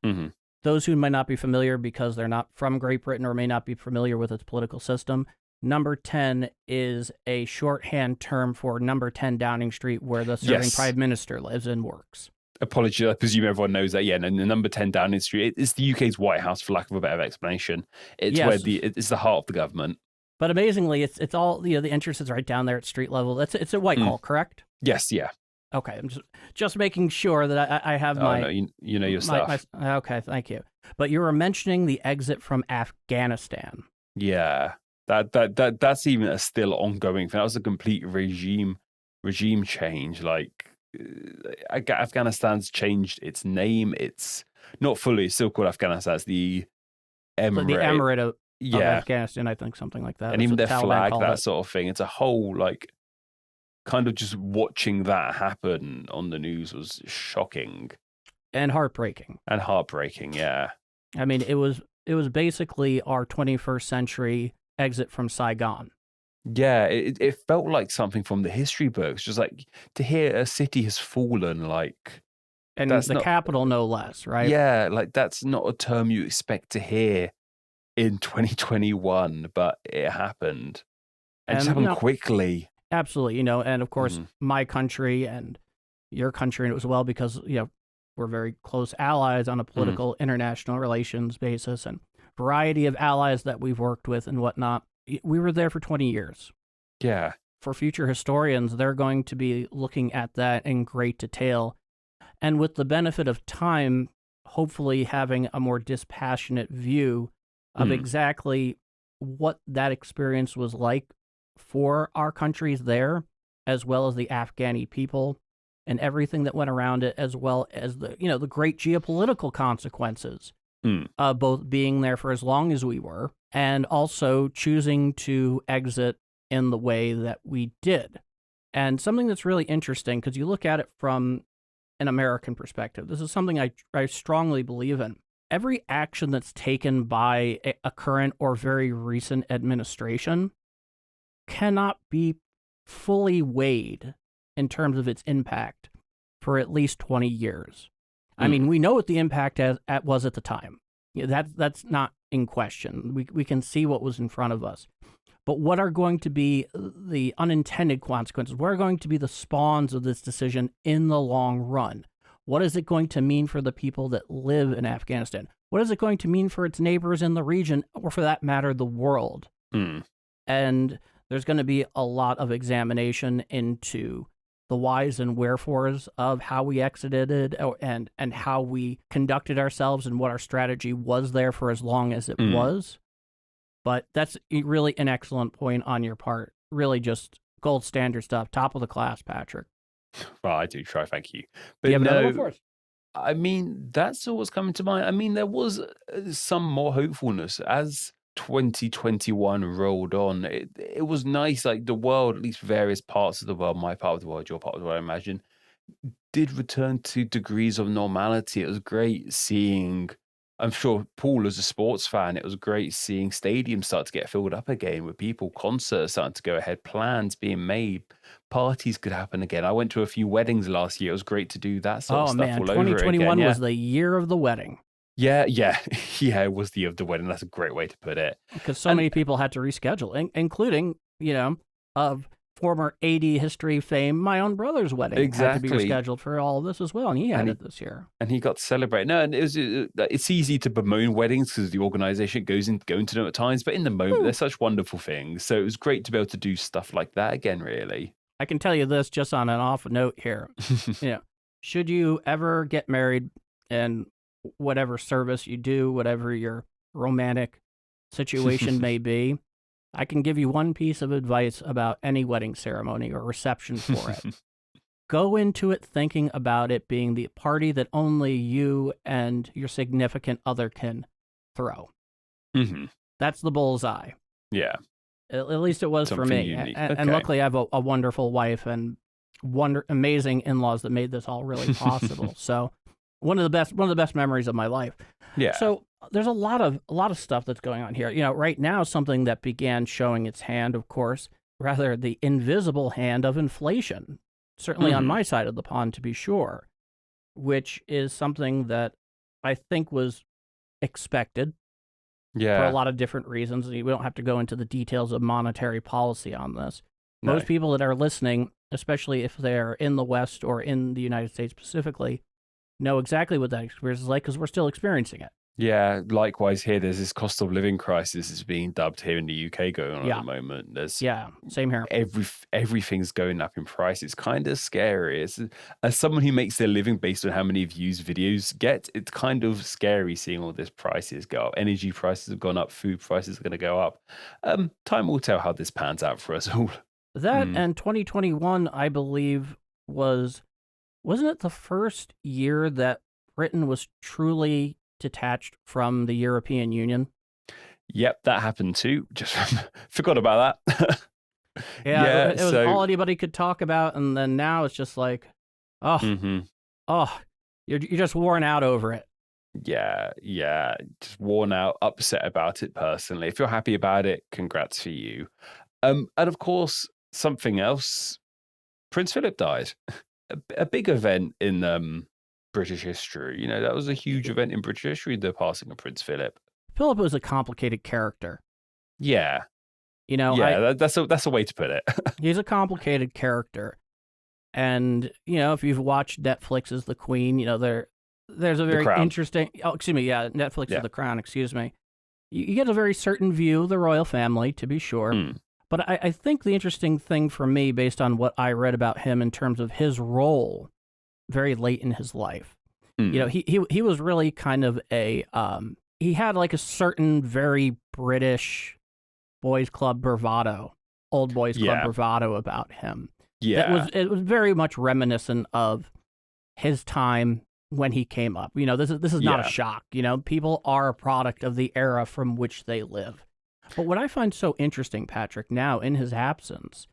Those who might not be familiar because they're not from Great Britain or may not be familiar with its political system, number 10 is a shorthand term for number 10 Downing Street, where the serving prime minister lives and works. Apologies, I presume everyone knows that. Yeah, and the number 10 Downing Street, it's the UK's White House, for lack of a better explanation. It's where it's the heart of the government. But amazingly, it's all, the entrance is right down there at street level. It's at Whitehall, correct? Yes, yeah. Okay, I'm just making sure that I have my... No, you know your stuff. Okay, thank you. But you were mentioning the exit from Afghanistan. Yeah, that's even a still ongoing thing. That was a complete regime change. Like, Afghanistan's changed its name. It's not fully, it's still called Afghanistan. It's the Emirate. So the Emirate of Afghanistan, I think, something like that. And That's even their Taliban flag, that it. sort of thing. It's a whole, like, kind of just watching that happen on the news was shocking. And heartbreaking. Yeah. I mean, it was basically our 21st century exit from Saigon. Yeah, it felt like something from the history books. Just like to hear a city has fallen, like, and the capital, no less, right? Yeah, like that's not a term you expect to hear in 2021, but it happened, and it happened quickly. Absolutely, and of course, my country and your country as well, because we're very close allies on a political international relations basis, and variety of allies that we've worked with and whatnot. We were there for 20 years. Yeah. For future historians, they're going to be looking at that in great detail. And with the benefit of time, hopefully having a more dispassionate view of exactly what that experience was like for our countries there, as well as the Afghani people and everything that went around it, as well as the great geopolitical consequences of both being there for as long as we were and also choosing to exit in the way that we did. And something that's really interesting, because you look at it from an American perspective, this is something I strongly believe in. Every action that's taken by a current or very recent administration cannot be fully weighed in terms of its impact for at least 20 years. I mean, we know what the impact was at the time. That's not in question. We can see what was in front of us. But what are going to be the unintended consequences? What are going to be the spawns of this decision in the long run? What is it going to mean for the people that live in Afghanistan? What is it going to mean for its neighbors in the region, or for that matter, the world? And there's going to be a lot of examination into the whys and wherefores of how we exited it, and how we conducted ourselves, and what our strategy was there for as long as it was. But that's really an excellent point on your part. Really just gold standard stuff, top of the class, Patrick. Well, I do try, thank you. But you have another one for us? I mean, that's all what's coming to mind. I mean, there was some more hopefulness as 2021 rolled on. It was nice, like the world, at least various parts of the world, my part of the world, your part of the world, I imagine, did return to degrees of normality. It was great seeing, I'm sure Paul, as a sports fan, it was great seeing stadiums start to get filled up again with people, concerts starting to go ahead, plans being made, parties could happen again. I went to a few weddings last year. It was great to do that sort of stuff all over again. 2021 was the year of the wedding. Yeah, it was the year of the wedding. That's a great way to put it. Because so many people had to reschedule, including, of former AD history fame, my own brother's wedding had to be rescheduled for all of this as well, and he had it this year. And he got to celebrate. No, and it's easy to bemoan weddings because the organization goes into them at times, but in the moment, they're such wonderful things. So it was great to be able to do stuff like that again, really. I can tell you this just on an off note here. Should you ever get married, and whatever service you do, whatever your romantic situation may be, I can give you one piece of advice about any wedding ceremony or reception for it. Go into it thinking about it being the party that only you and your significant other can throw. That's the bullseye. Yeah. At least it was for me. And luckily I have a wonderful wife and amazing in-laws that made this all really possible. So one of the best memories of my life. Yeah. So there's a lot of stuff that's going on here. Right now, something that began showing its hand, of course, rather the invisible hand of inflation, certainly on my side of the pond, to be sure, which is something that I think was expected for a lot of different reasons. We don't have to go into the details of monetary policy on this. No. Most people that are listening, especially if they're in the West or in the United States specifically, know exactly what that experience is like because we're still experiencing it. Yeah, likewise here, there's this cost of living crisis is being dubbed here in the UK going on at the moment. There's same here. Everything's going up in price. It's kind of scary. As someone who makes their living based on how many views videos get, it's kind of scary seeing all this prices go up. Energy prices have gone up, food prices are going to go up. Time will tell how this pans out for us all. That and 2021, I believe, wasn't it the first year that Britain was truly detached from the European Union? Yep, that happened too. Just forgot about that. It was all anybody could talk about, and then now it's just like, you're just worn out over it. Yeah, just worn out, upset about it personally. If you're happy about it, congrats for you. And of course, something else, Prince Philip died. A big event in British history. That was a huge event in British history, the passing of Prince Philip. Philip was a complicated character. Yeah. That's a way to put it. He's a complicated character. And, if you've watched Netflix's The Queen, there's a very interesting... Oh, excuse me, Netflix's The Crown, excuse me. You get a very certain view of the royal family, to be sure. But I think the interesting thing for me, based on what I read about him in terms of his role very late in his life, he was really kind of he had like a certain very British boys club bravado, old boys club bravado about him. Yeah. It was very much reminiscent of his time when he came up. This is not a shock. People are a product of the era from which they live. But what I find so interesting, Patrick, now in his absence,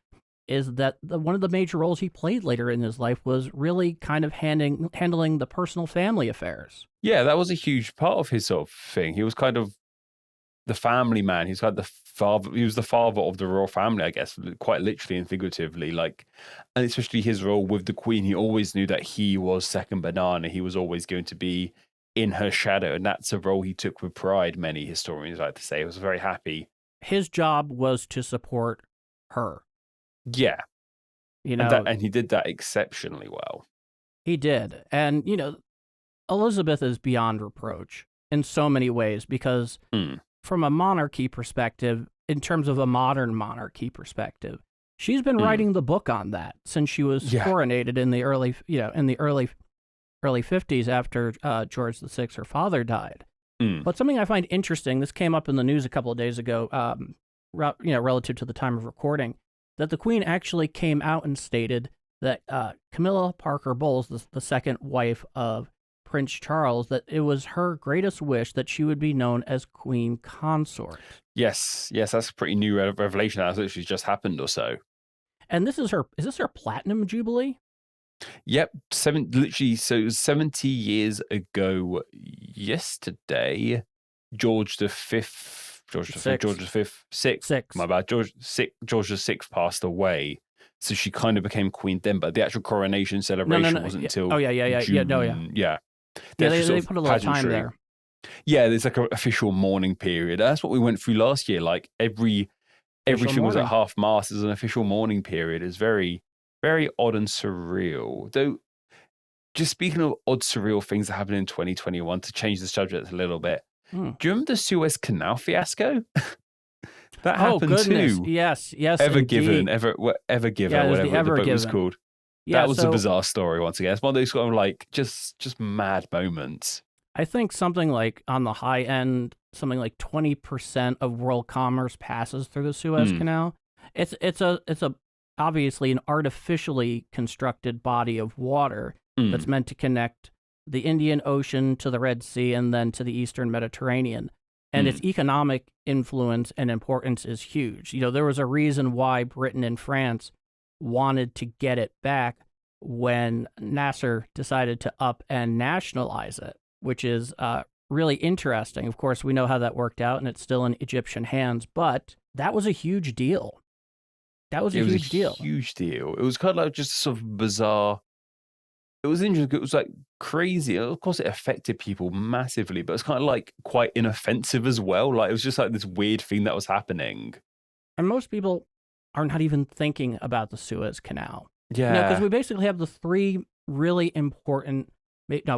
is that one of the major roles he played later in his life was really kind of handling the personal family affairs. Yeah, that was a huge part of his sort of thing. He was kind of the family man. He's kind of the father. He was the father of the royal family, I guess, quite literally and figuratively. And especially his role with the Queen, he always knew that he was second banana. He was always going to be in her shadow, and that's a role he took with pride. Many historians like to say he was very happy. His job was to support her. Yeah, and he did that exceptionally well. He did, and Elizabeth is beyond reproach in so many ways because from a monarchy perspective, in terms of a modern monarchy perspective, she's been writing the book on that since she was coronated in the early 50s after George VI, her father, died. But something I find interesting, this came up in the news a couple of days ago, relative to the time of recording, that the Queen actually came out and stated that Camilla Parker Bowles, the second wife of Prince Charles, that it was her greatest wish that she would be known as Queen Consort. Yes, that's a pretty new revelation. That's literally just happened or so. And is this her platinum jubilee? Yep, literally. So it was 70 years ago yesterday. George the Sixth. My bad. George the Sixth passed away, so she kind of became queen then. But the actual coronation celebration wasn't until June. They put a little time there. Yeah, there's like an official mourning period. That's what we went through last year. Like everything was at half mast. There's an official mourning period. It's very, very odd and surreal. Though, just speaking of odd, surreal things that happened in 2021, to change the subject a little bit, do you remember the Suez Canal fiasco? That happened too. Yes. Ever Given, whatever the book was called. Yeah, that was a bizarre story once again. It's one of those sort of just mad moments. I think something like on the high end, something like 20% of world commerce passes through the Suez Canal. It's a obviously an artificially constructed body of water that's meant to connect the Indian Ocean to the Red Sea and then to the Eastern Mediterranean. And its economic influence and importance is huge. There was a reason why Britain and France wanted to get it back when Nasser decided to up and nationalize it, which is really interesting. Of course, we know how that worked out, and it's still in Egyptian hands, but that was a huge deal. It was a huge deal. It was kind of like just sort of bizarre. It was interesting. It was like crazy. Of course, it affected people massively, but it's kind of like quite inoffensive as well. Like it was just like this weird thing that was happening. And most people are not even thinking about the Suez Canal. Yeah. Because we basically have the three really important,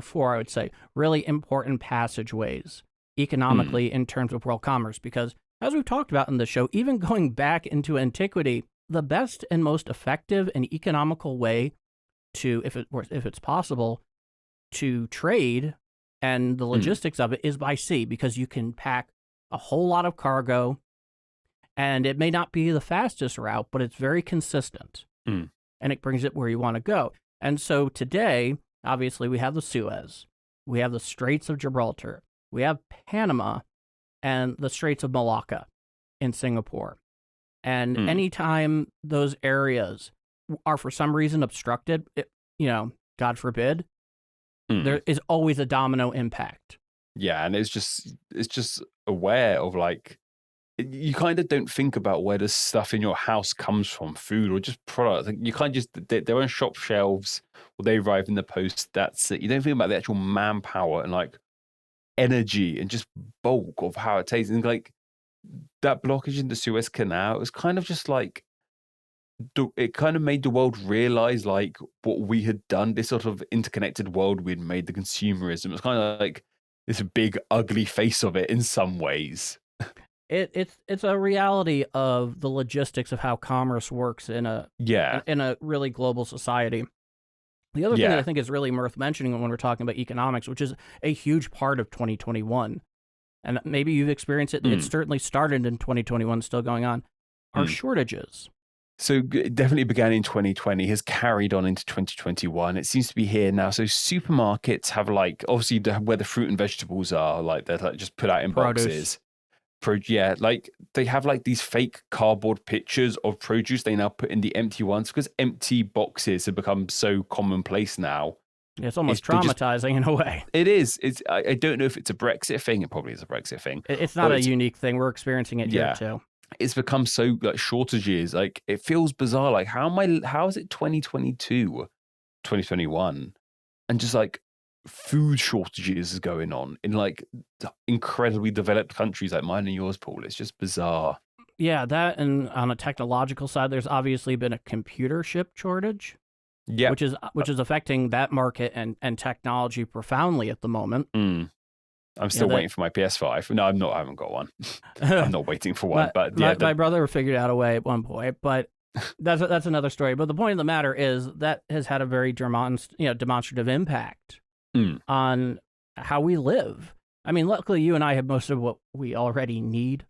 four, I would say, really important passageways economically in terms of world commerce. Because as we've talked about in the show, even going back into antiquity, the best and most effective and economical way to, if it's possible, to trade and the logistics of it is by sea, because you can pack a whole lot of cargo, and it may not be the fastest route, but it's very consistent, and it brings it where you want to go. And so today, obviously, we have the Suez, we have the Straits of Gibraltar, we have Panama, and the Straits of Malacca in Singapore. And anytime those areas are for some reason obstructed, God forbid, there is always a domino impact. Yeah, and it's just aware of, like, you kind of don't think about where the stuff in your house comes from, food or just products. Like, you can't just, they're on shop shelves or they arrive in the post. That's it. You don't think about the actual manpower and like energy and just bulk of how it tastes. And like that blockage in the Suez Canal, it was kind of just like, it kind of made the world realize like what we had done, this sort of interconnected world we'd made, the consumerism. It was kind of like this big ugly face of it in some ways. It's a reality of the logistics of how commerce works in a really global society. The other thing that I think is really worth mentioning when we're talking about economics, which is a huge part of 2021, and maybe you've experienced it, it certainly started in 2021, still going on, are shortages. So it definitely began in 2020, has carried on into 2021. It seems to be here now. So supermarkets have like, obviously where the fruit and vegetables are, like they're like just put out in boxes. Like they have like these fake cardboard pictures of produce they now put in the empty ones because empty boxes have become so commonplace now. It's almost traumatizing in a way. It is. I don't know if it's a Brexit thing. It probably is a Brexit thing. It's not a unique thing. We're experiencing it here too. It's become so like shortages. Like it feels bizarre. Like how is it 2022, 2021, and just like food shortages is going on in like incredibly developed countries like mine and yours, Paul. It's just bizarre. Yeah, that, and on a technological side, there's obviously been a computer chip shortage. Yeah, which is affecting that market and technology profoundly at the moment. I'm still waiting for my PS5. No, I'm not. I haven't got one. I'm not waiting for one. My brother figured out a way at one point, but that's another story. But the point of the matter is that has had a very demonstrative impact on how we live. I mean, luckily, you and I have most of what we already need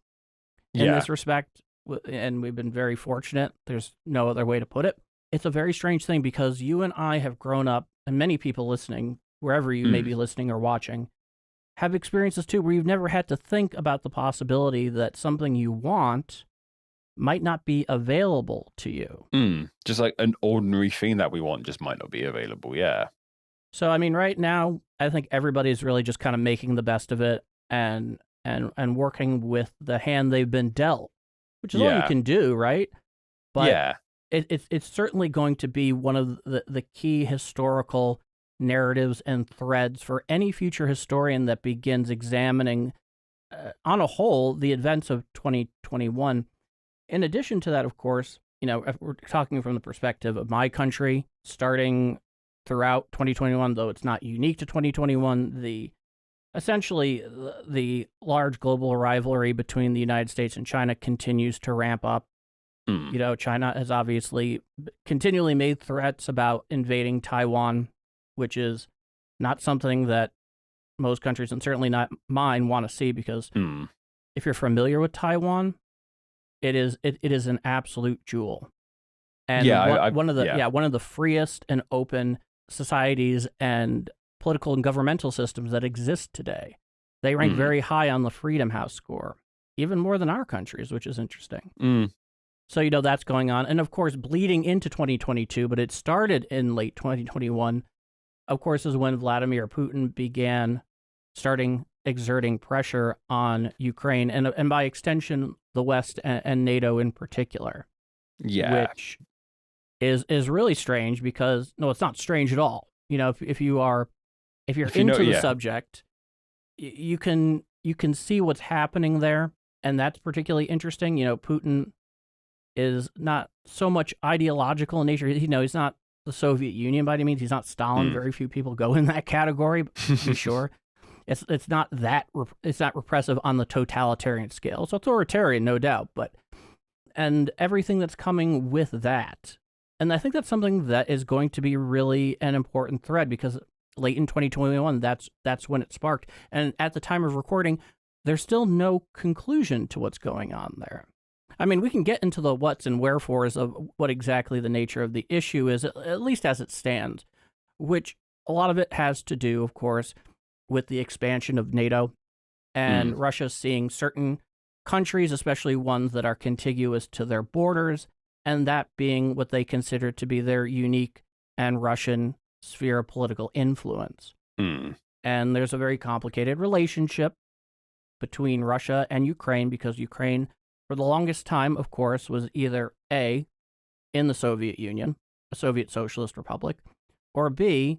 in this respect, and we've been very fortunate. There's no other way to put it. It's a very strange thing because you and I have grown up, and many people listening, wherever you may be listening or watching, have experiences too where you've never had to think about the possibility that something you want might not be available to you. Just like an ordinary thing that we want just might not be available, yeah. So, I mean, right now, I think everybody's really just kind of making the best of it and working with the hand they've been dealt, which is all you can do, right? But it's certainly going to be one of the key historical narratives and threads for any future historian that begins examining, on a whole, the events of 2021. In addition to that, of course, if we're talking from the perspective of my country, starting throughout 2021, though it's not unique to 2021, essentially the large global rivalry between the United States and China continues to ramp up. China has obviously continually made threats about invading Taiwan, which is not something that most countries, and certainly not mine, want to see, because if you're familiar with Taiwan, it is an absolute jewel. And one of the freest and open societies and political and governmental systems that exist today. They rank very high on the Freedom House score, even more than our countries, which is interesting. So, that's going on. And of course, bleeding into 2022, but it started in late 2021, of course, is when Vladimir Putin began exerting pressure on Ukraine and by extension, the West and NATO in particular. Yeah. Which is really strange because, no, it's not strange at all. If you're into the subject, you can see what's happening there, and that's particularly interesting. Putin is not so much ideological in nature. He's not the Soviet Union by any means. He's not Stalin. Very few people go in that category, to be sure. It's not that it's not repressive on the totalitarian scale. It's authoritarian, no doubt, and everything that's coming with that. And I think that's something that is going to be really an important thread, because late in 2021, that's when it sparked. And at the time of recording, there's still no conclusion to what's going on there. I mean, we can get into the what's and wherefores of what exactly the nature of the issue is, at least as it stands, which a lot of it has to do, of course, with the expansion of NATO and Russia seeing certain countries, especially ones that are contiguous to their borders, and that being what they consider to be their unique and Russian sphere of political influence. And there's a very complicated relationship between Russia and Ukraine, because Ukraine, for the longest time, of course, was either A, in the Soviet Union, a Soviet Socialist Republic, or B,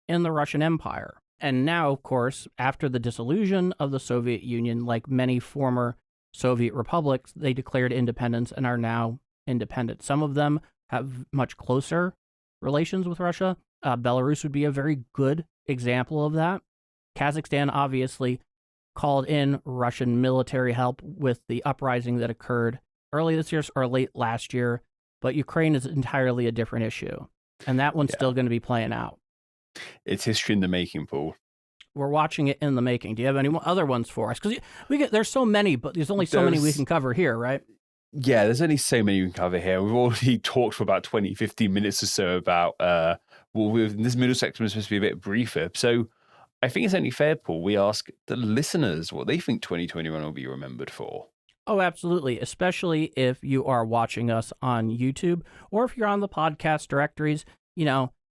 in the Russian Empire. And now, of course, after the dissolution of the Soviet Union, like many former Soviet republics, they declared independence and are now independent. Some of them have much closer relations with Russia. Belarus would be a very good example of that. Kazakhstan obviously called in Russian military help with the uprising that occurred early this year or late last year, but Ukraine is entirely a different issue, and that one's still going to be playing out. It's history in the making, Paul. We're watching it in the making. Do you have any other ones for us? Because there's so many, but there's only so many we can cover here, right? Yeah, there's only so many we can cover here. We've already talked for about 20, 15 minutes or so about, this middle section is supposed to be a bit briefer. So I think it's only fair, Paul, we ask the listeners what they think 2021 will be remembered for. Oh, absolutely. Especially if you are watching us on YouTube, or if you're on the podcast directories,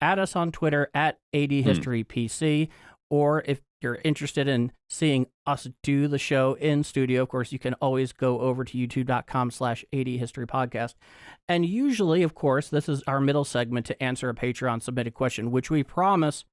add us on Twitter at ADHistoryPC, or if you're interested in seeing us do the show in studio, of course, you can always go over to youtube.com/ADHistoryPodcast. And usually, of course, this is our middle segment to answer a Patreon submitted question, which we promise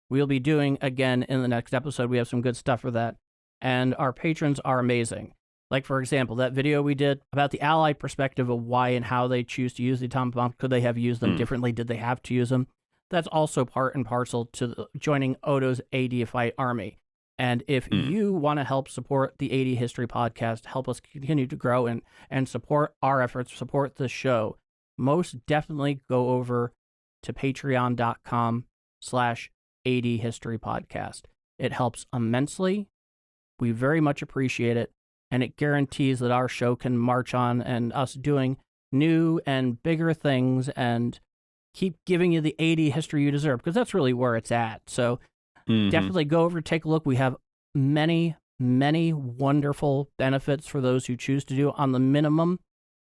we'll be doing again in the next episode. We have some good stuff for that. And our patrons are amazing. Like, for example, that video we did about the Allied perspective of why and how they choose to use the atomic bomb. Could they have used them differently? Did they have to use them? That's also part and parcel to joining Odo's AD army. And if you want to help support the AD History Podcast, help us continue to grow and support our efforts, support the show, most definitely go over to patreon.com/AD History Podcast. It helps immensely. We very much appreciate it. And it guarantees that our show can march on, and us doing new and bigger things and keep giving you the AD history you deserve, because that's really where it's at. So definitely go over, take a look. We have many, many wonderful benefits for those who choose to do on the minimum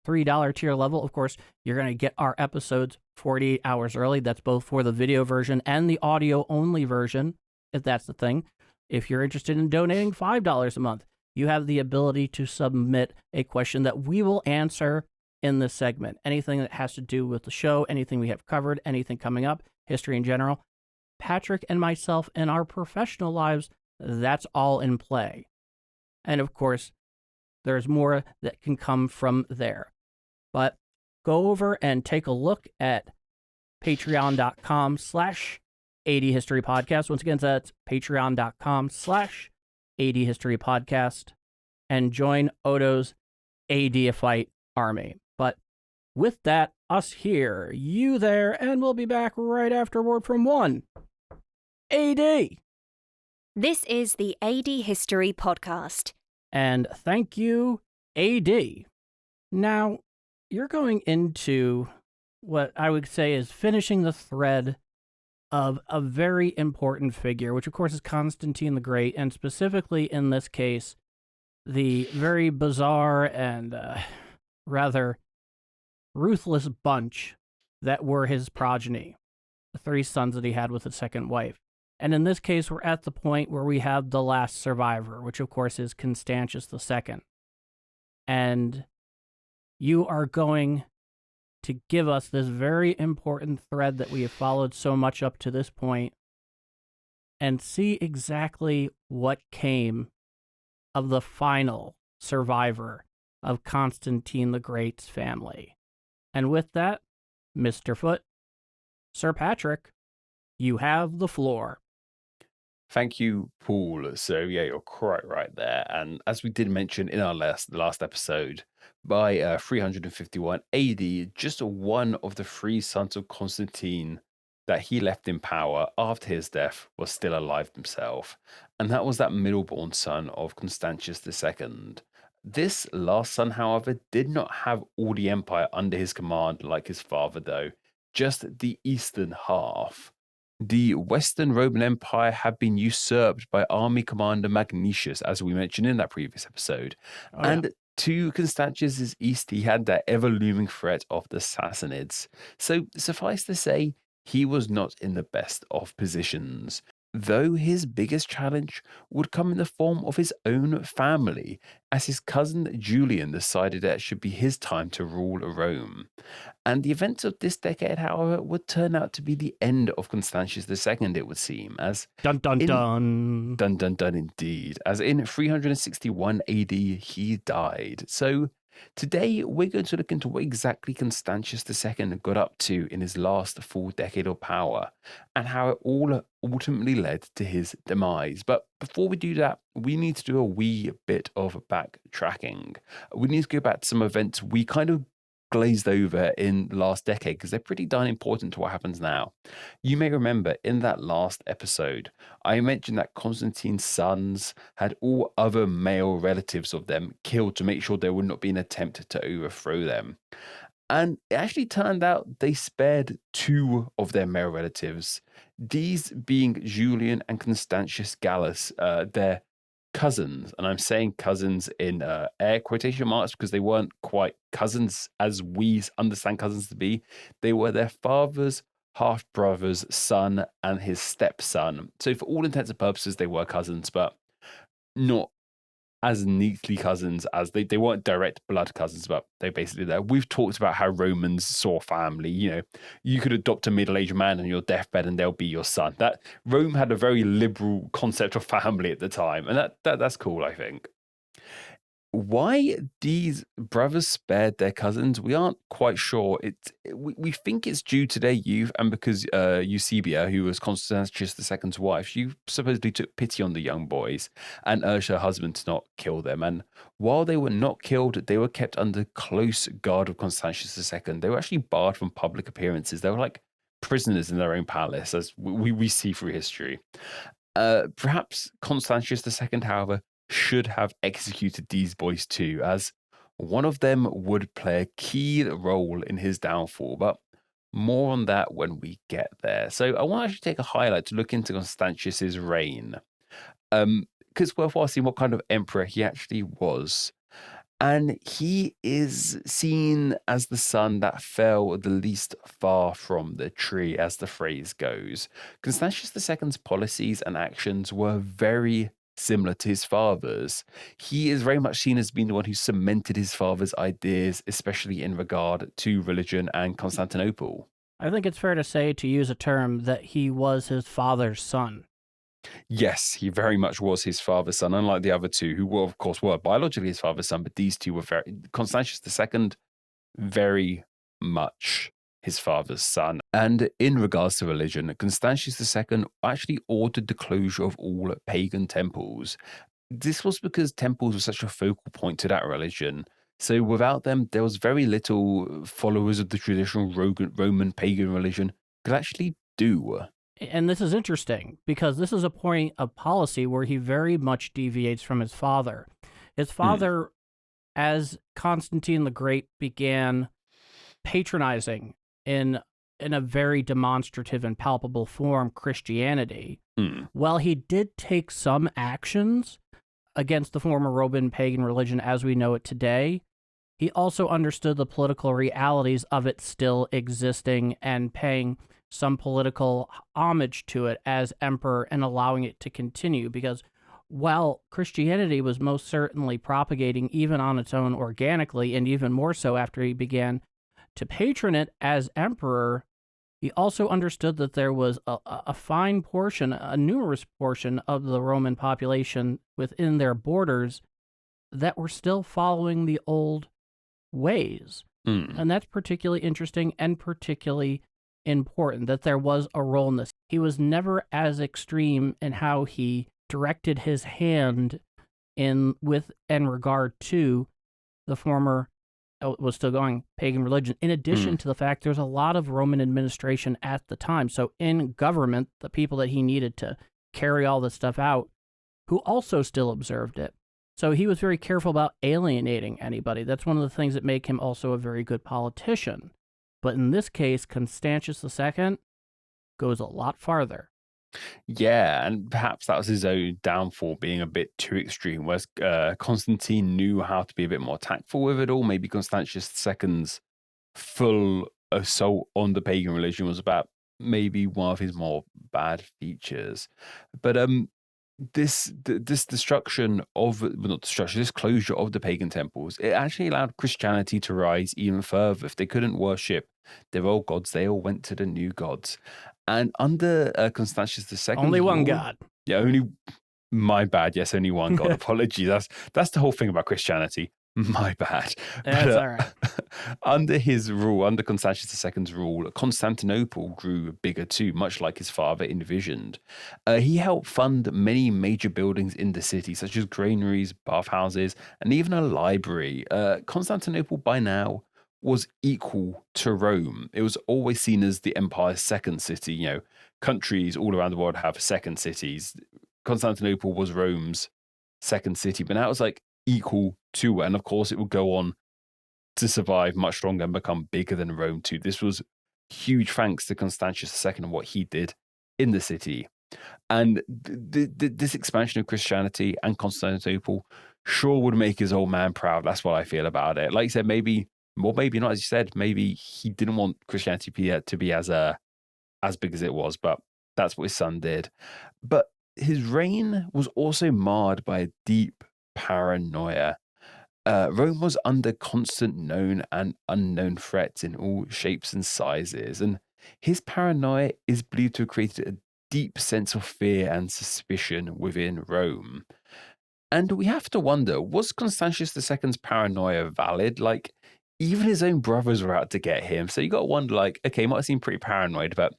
$3 tier level. Of course, you're going to get our episodes 48 hours early. That's both for the video version and the audio only version, if that's the thing. If you're interested in donating $5 a month, you have the ability to submit a question that we will answer in this segment. Anything that has to do with the show, anything we have covered, anything coming up, history in general. Patrick and myself in our professional lives, that's all in play. And of course, there's more that can come from there. But go over and take a look at patreon.com/AD History Podcast. Once again, that's patreon.com/AD History Podcast, and join Odo's ADFite army. But with that, us here, you there, and we'll be back right after a word from one AD. This is the AD History Podcast. And thank you, AD. Now, you're going into what I would say is finishing the thread of a very important figure, which of course is Constantine the Great, and specifically in this case, the very bizarre and rather ruthless bunch that were his progeny, the 3 sons that he had with his second wife. And in this case, we're at the point where we have the last survivor, which of course is Constantius II. And you are going to give us this very important thread that we have followed so much up to this point, and see exactly what came of the final survivor of Constantine the Great's family. And with that, Mr. Foote, Sir Patrick, you have the floor. Thank you, Paul. So yeah, you're quite right there. And as we did mention in our last episode, by 351 AD, just one of the three sons of Constantine that he left in power after his death was still alive himself, and that was that middle-born son of Constantius II. This last son, however, did not have all the empire under his command like his father, though, just the eastern half. The Western Roman Empire had been usurped by army commander Magnentius, as we mentioned in that previous episode. And to Constantius's east, he had that ever looming threat of the Sassanids. So suffice to say, he was not in the best of positions, though his biggest challenge would come in the form of his own family, as his cousin Julian decided that it should be his time to rule Rome. And the events of this decade, however, would turn out to be the end of Constantius II, it would seem, as dun dun dun. Dun dun dun indeed. As in 361 AD, he died. So today, we're going to look into what exactly Constantius II got up to in his last full decade of power, and how it all ultimately led to his demise. But before we do that, we need to do a wee bit of backtracking. We need to go back to some events we kind of glazed over in the last decade because they're pretty darn important to what happens now. You may remember in that last episode, I mentioned that Constantine's sons had all other male relatives of them killed to make sure there would not be an attempt to overthrow them. And it actually turned out they spared two of their male relatives, these being Julian and Constantius Gallus, their cousins, and I'm saying cousins in air quotation marks because they weren't quite cousins as we understand cousins to be. They were their father's half-brother's son and his stepson. So for all intents and purposes, they were cousins, but not as neatly cousins as they weren't direct blood cousins, but they basically there. We've talked about how Romans saw family. You know, you could adopt a middle-aged man on your deathbed and they'll be your son. That Rome had a very liberal concept of family at the time, and that's cool, I think. Why these brothers spared their cousins, we aren't quite sure. We think it's due to their youth, and because Eusebia, who was Constantius II's wife, she supposedly took pity on the young boys and urged her husband to not kill them. And while they were not killed, they were kept under close guard of Constantius II. They were actually barred from public appearances. They were like prisoners in their own palace, as we see through history. Perhaps Constantius II, however, should have executed these boys too, as one of them would play a key role in his downfall, but more on that when we get there. So I want to actually take a highlight to look into Constantius's reign, because it's worthwhile seeing what kind of emperor he actually was. And he is seen as the son that fell the least far from the tree, as the phrase goes. Constantius II's policies and actions were very similar to his father's. He is very much seen as being the one who cemented his father's ideas, especially in regard to religion and Constantinople. I think it's fair to say, to use a term, that he was his father's son. Yes, he very much was his father's son, unlike the other two, who were, of course, were biologically his father's son, but these two were Constantius II, very much his father's son. And in regards to religion, Constantius II actually ordered the closure of all pagan temples. This was because temples were such a focal point to that religion. So without them, there was very little followers of the traditional Roman pagan religion could actually do. And this is interesting because this is a point of policy where he very much deviates from his father. His father, as Constantine the Great began patronizing in a very demonstrative and palpable form Christianity, while he did take some actions against the former Roman pagan religion as we know it today, he also understood the political realities of it still existing and paying some political homage to it as emperor and allowing it to continue. Because while Christianity was most certainly propagating even on its own organically, and even more so after he began to patron it as emperor, he also understood that there was a fine portion, a numerous portion of the Roman population within their borders that were still following the old ways. And that's particularly interesting and particularly important, that there was a role in this. He was never as extreme in how he directed his hand in regard to the former, was still going, pagan religion. In addition to the fact there's a lot of Roman administration at the time. So in government, the people that he needed to carry all this stuff out, who also still observed it. So he was very careful about alienating anybody. That's one of the things that make him also a very good politician. But in this case, Constantius II goes a lot farther. Yeah, and perhaps that was his own downfall, being a bit too extreme, whereas Constantine knew how to be a bit more tactful with it all. Maybe Constantius II's full assault on the pagan religion was about maybe one of his more bad features. But this destruction of, well, not destruction, this closure of the pagan temples, it actually allowed Christianity to rise even further. If they couldn't worship their old gods, they all went to the new gods. And under Constantius II, only one god. Yeah, my bad. Yes, only one god. Apologies. That's the whole thing about Christianity. My bad. That's all right. Under his rule, under Constantius II's rule, Constantinople grew bigger too, much like his father envisioned. He helped fund many major buildings in the city, such as granaries, bathhouses, and even a library. Constantinople by now was equal to Rome. It was always seen as the empire's second city. You know, countries all around the world have second cities. Constantinople was Rome's second city, but now it was like equal to it. And of course, it would go on to survive much longer and become bigger than Rome too. This was huge thanks to Constantius II and what he did in the city. And this expansion of Christianity and Constantinople sure would make his old man proud. That's what I feel about it. Like you said, maybe not, as you said, maybe he didn't want Christianity to be as big as it was, but that's what his son did. But his reign was also marred by a deep paranoia. Rome was under constant known and unknown threats in all shapes and sizes, and his paranoia is believed to have created a deep sense of fear and suspicion within Rome. And we have to wonder, was Constantius II's paranoia valid? Like, even his own brothers were out to get him. So you got to wonder, like, okay, he might seem pretty paranoid, but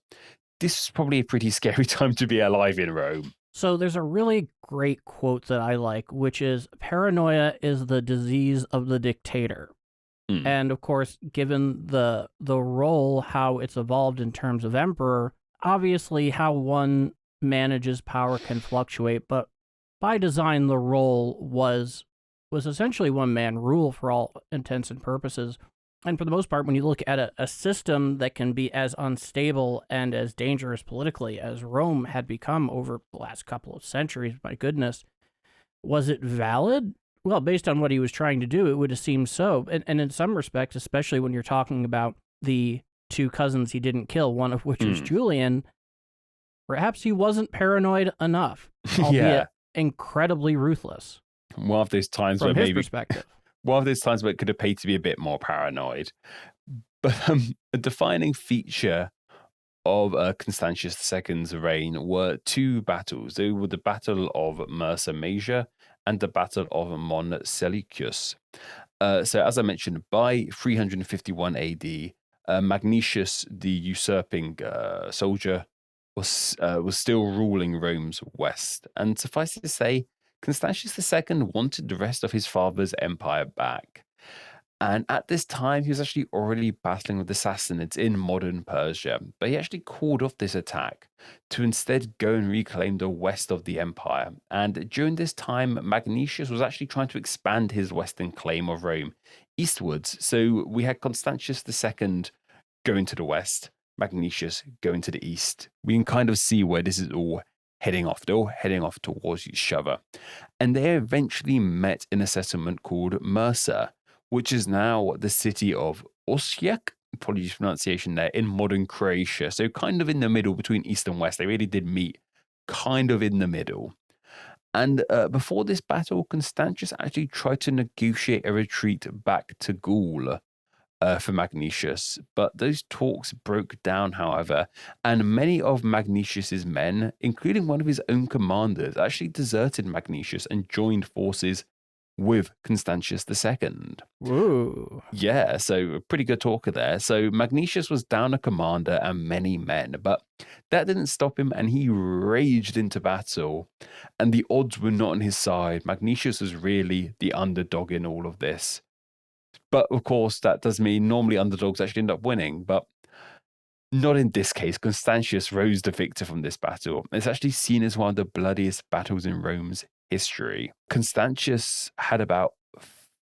this is probably a pretty scary time to be alive in Rome. So there's a really great quote that I like, which is, paranoia is the disease of the dictator. And of course, given the role, how it's evolved in terms of emperor, obviously how one manages power can fluctuate, but by design, the role was essentially one-man rule for all intents and purposes. And for the most part, when you look at a system that can be as unstable and as dangerous politically as Rome had become over the last couple of centuries, my goodness, was it valid? Well, based on what he was trying to do, it would have seemed so. And in some respects, especially when you're talking about the two cousins he didn't kill, one of which was Julian, perhaps he wasn't paranoid enough, albeit incredibly ruthless. One of those times from where his maybe perspective. One of those times where it could have paid to be a bit more paranoid. But a defining feature of Constantius II's reign were two battles. They were the Battle of Mursa Major and the Battle of Mons Seleucus. So as I mentioned, by 351 AD, Magnentius, the usurping soldier, was still ruling Rome's west. And suffice it to say, Constantius II wanted the rest of his father's empire back. And at this time, he was actually already battling with the Sassanids in modern Persia. But he actually called off this attack to instead go and reclaim the west of the empire. And during this time, Magnentius was actually trying to expand his western claim of Rome eastwards. So we had Constantius II going to the west, Magnentius going to the east. We can kind of see where this is all heading off. They're all heading off towards each other. And they eventually met in a settlement called Mursa, which is now the city of Osijek, apologies for pronunciation there, in modern Croatia. So kind of in the middle between east and west. They really did meet kind of in the middle. And before this battle, Constantius actually tried to negotiate a retreat back to Gaul for Magnentius, but those talks broke down, however, and many of Magnentius's men, including one of his own commanders, actually deserted Magnentius and joined forces with Constantius II. Ooh. Yeah, so a pretty good talker there. So Magnentius was down a commander and many men, but that didn't stop him, and he raged into battle. And the odds were not on his side. Magnentius was really the underdog in all of this. But of course, that does mean normally underdogs actually end up winning, but not in this case. Constantius rose the victor from this battle. It's actually seen as one of the bloodiest battles in Rome's history. Constantius had about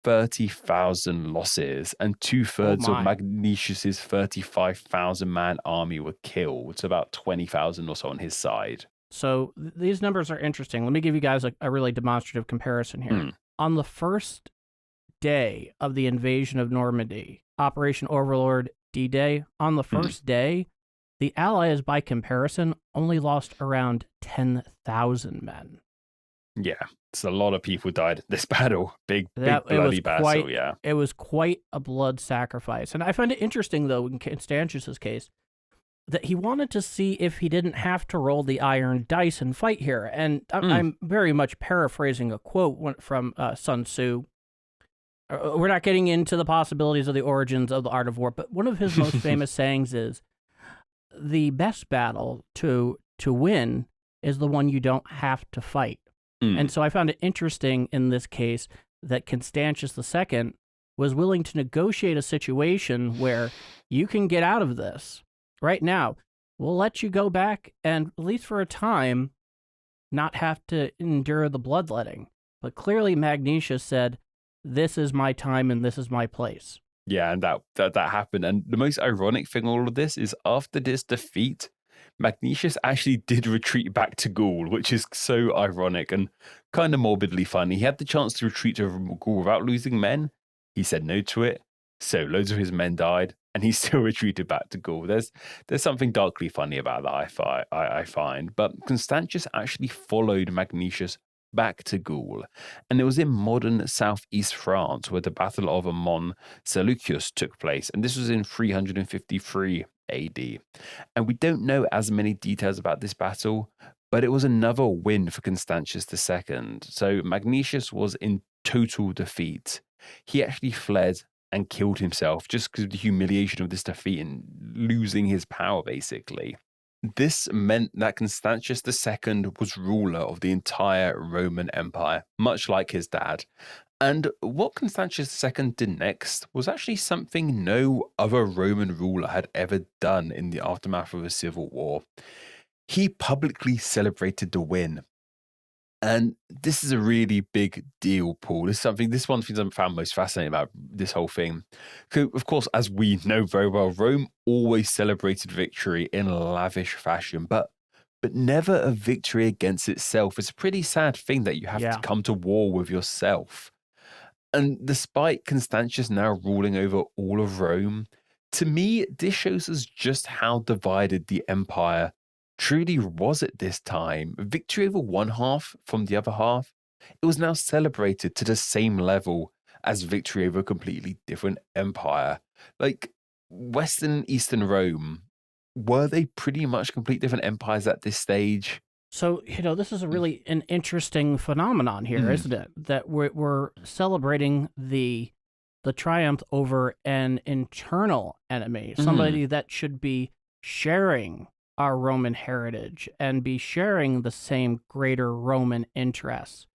30,000 losses, and 2/3 of Magnentius's 35,000 man army were killed. So about 20,000 or so on his side. So these numbers are interesting. Let me give you guys a really demonstrative comparison here. On the first day of the invasion of Normandy, Operation Overlord D-Day, on the first day, the Allies, by comparison, only lost around 10,000 men. Yeah, it's a lot of people died in this battle. Big bloody battle, yeah. It was quite a blood sacrifice. And I find it interesting, though, in Constantius' case, that he wanted to see if he didn't have to roll the iron dice and fight here. And I'm very much paraphrasing a quote from Sun Tzu. We're not getting into the possibilities of the origins of the art of war, but one of his most famous sayings is, the best battle to win is the one you don't have to fight. And so I found it interesting in this case that Constantius II was willing to negotiate a situation where you can get out of this. Right now, we'll let you go back and, at least for a time, not have to endure the bloodletting. But clearly Magnentius said, this is my time and this is my place. Yeah, and that happened. And the most ironic thing all of this is after this defeat, Magnentius actually did retreat back to Gaul, which is so ironic and kind of morbidly funny. He had the chance to retreat to Gaul without losing men. He said no to it. So loads of his men died, and he still retreated back to Gaul. There's something darkly funny about that, I find. But Constantius actually followed Magnentius back to Gaul, and it was in modern southeast France where the Battle of Mons Seleucus took place, and this was in 353 AD. And we don't know as many details about this battle, but it was another win for Constantius II. So Magnentius was in total defeat. He actually fled and killed himself just because of the humiliation of this defeat and losing his power, basically. This meant that Constantius II was ruler of the entire Roman Empire, much like his dad. And what Constantius II did next was actually something no other Roman ruler had ever done in the aftermath of a civil war. He publicly celebrated the win. And this is a really big deal, Paul. This is one of the things I found most fascinating about this whole thing. So, of course, as we know very well, Rome always celebrated victory in lavish fashion, but never a victory against itself. It's a pretty sad thing that you have to come to war with yourself. And despite Constantius now ruling over all of Rome, to me, this shows us just how divided the empire truly was at this time. Victory over one half from the other half, it was now celebrated to the same level as victory over a completely different empire. Like Western and Eastern Rome, were they pretty much complete different empires at this stage? So, this is an interesting phenomenon here, isn't it? That we're celebrating the triumph over an internal enemy, somebody that should be sharing our Roman heritage and be sharing the same greater Roman interests.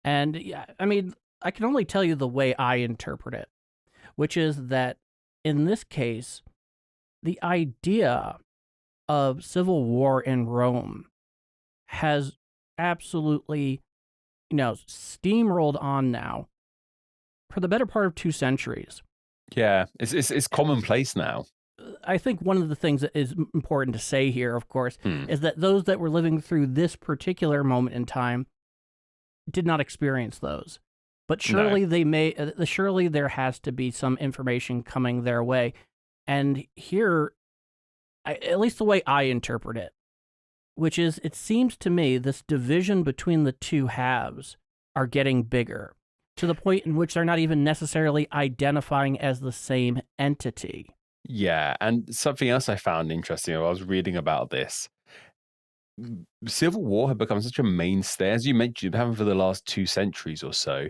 And I can only tell you the way I interpret it, which is that in this case, the idea of civil war in Rome has absolutely, steamrolled on now for the better part of 2 centuries. Yeah, it's commonplace now. I think one of the things that is important to say here, of course, is that those that were living through this particular moment in time did not experience those. But surely surely there has to be some information coming their way. And here, at least the way I interpret it, which is, it seems to me this division between the two halves are getting bigger, to the point in which they're not even necessarily identifying as the same entity. Yeah, and something else I found interesting, I was reading about this. Civil war had become such a mainstay, as you mentioned, happened for the last 2 centuries or so.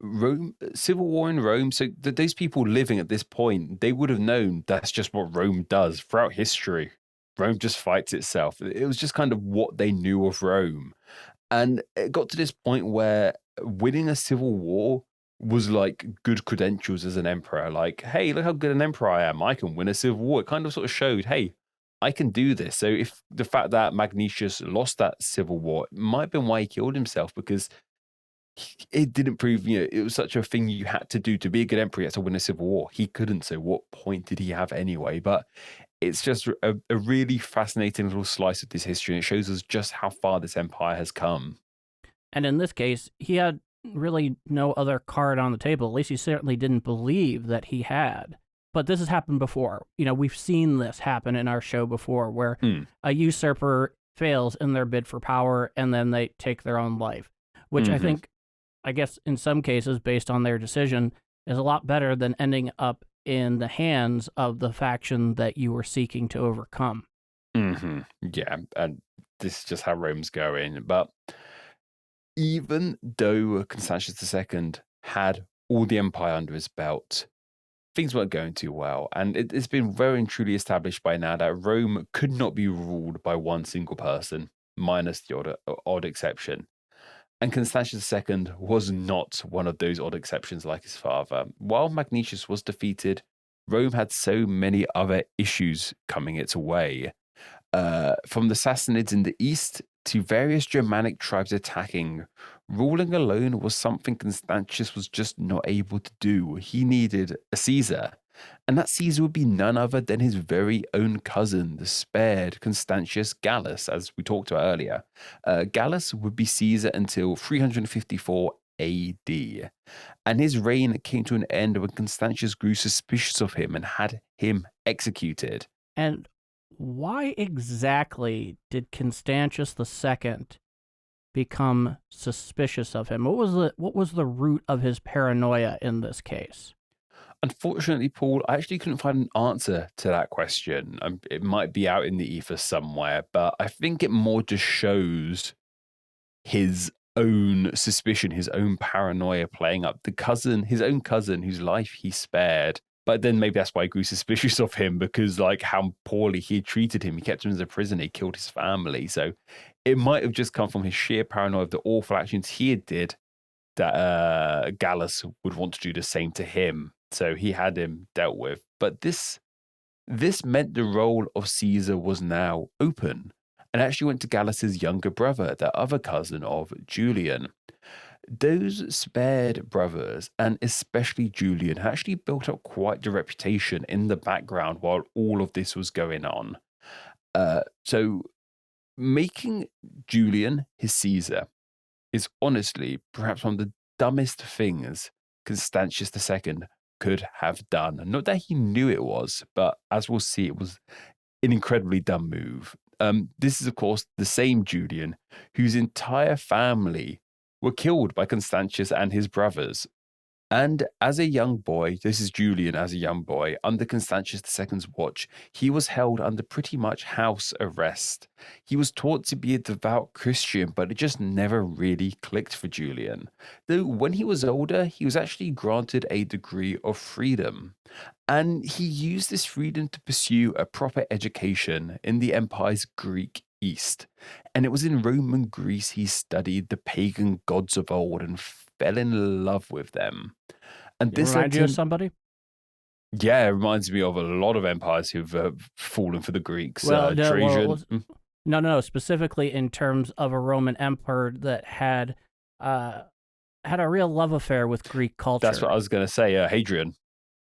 Rome, civil war in Rome. So those people living at this point, they would have known that's just what Rome does throughout history. Rome just fights itself. It was just kind of what they knew of Rome. And it got to this point where winning a civil war was like good credentials as an emperor. Like, hey, look how good an emperor I am. I can win a civil war. It kind of sort of showed, hey, I can do this. So if the fact that Magnentius lost that civil war, it might have been why he killed himself, because it didn't prove, it was such a thing you had to do to be a good emperor. You had to win a civil war. He couldn't. So what point did he have anyway? But it's just a really fascinating little slice of this history. And it shows us just how far this empire has come. And in this case, he had really no other card on the table. At least he certainly didn't believe that he had. But this has happened before. We've seen this happen in our show before, where a usurper fails in their bid for power and then they take their own life, which I guess in some cases, based on their decision, is a lot better than ending up in the hands of the faction that you were seeking to overcome. Yeah, and this is just how Rome's going. But even though Constantius II had all the empire under his belt, things weren't going too well. And it's been very and truly established by now that Rome could not be ruled by one single person, minus the odd exception. And Constantius II was not one of those odd exceptions like his father. While Magnentius was defeated, Rome had so many other issues coming its way. From the Sassanids in the east to various Germanic tribes attacking, ruling alone was something Constantius was just not able to do. He needed a Caesar, and that Caesar would be none other than his very own cousin, the spared Constantius Gallus, as we talked about earlier. Gallus would be Caesar until 354 AD, and his reign came to an end when Constantius grew suspicious of him and had him executed. And why exactly did Constantius II become suspicious of him? What was the root of his paranoia in this case? Unfortunately, Paul, I actually couldn't find an answer to that question. It might be out in the ether somewhere, but I think it more just shows his own suspicion, his own paranoia playing up. His own cousin, whose life he spared. But then maybe that's why I grew suspicious of him, because like how poorly he treated him. He kept him as a prisoner. He killed his family. So it might have just come from his sheer paranoia of the awful actions he did, that Gallus would want to do the same to him. So he had him dealt with. But this meant the role of Caesar was now open, and actually went to Gallus's younger brother, the other cousin of Julian. Those spared brothers, and especially Julian, had actually built up quite the reputation in the background while all of this was going on. So making Julian his Caesar is honestly perhaps one of the dumbest things Constantius II could have done. Not that he knew it was, but as we'll see, it was an incredibly dumb move. This is, of course, the same Julian whose entire family were killed by Constantius and his brothers. And as a young boy, this is Julian as a young boy, under Constantius II's watch, he was held under pretty much house arrest. He was taught to be a devout Christian, but it just never really clicked for Julian. Though when he was older, he was actually granted a degree of freedom. And he used this freedom to pursue a proper education in the empire's Greek East. And it was in Roman Greece he studied the pagan gods of old and fell in love with them. And this reminds you of somebody? Yeah, it reminds me of a lot of empires who've fallen for the Greeks. Trajan. No. Specifically in terms of a Roman emperor that had a real love affair with Greek culture. That's what I was going to say. Hadrian.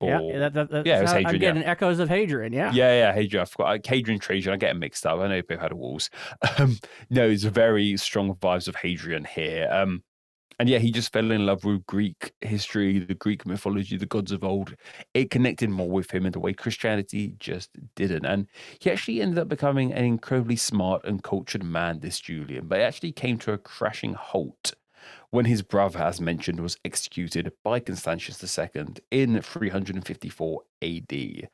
It was Hadrian. I'm getting echoes of Hadrian. Yeah, Hadrian. I forgot Hadrian, Trajan. I get them mixed up. I know both had wars. No, it's very strong vibes of Hadrian here. And yeah, he just fell in love with Greek history, the Greek mythology, the gods of old. It connected more with him in the way Christianity just didn't. And he actually ended up becoming an incredibly smart and cultured man, this Julian. But it actually came to a crashing halt when his brother, as mentioned, was executed by Constantius II in 354 AD.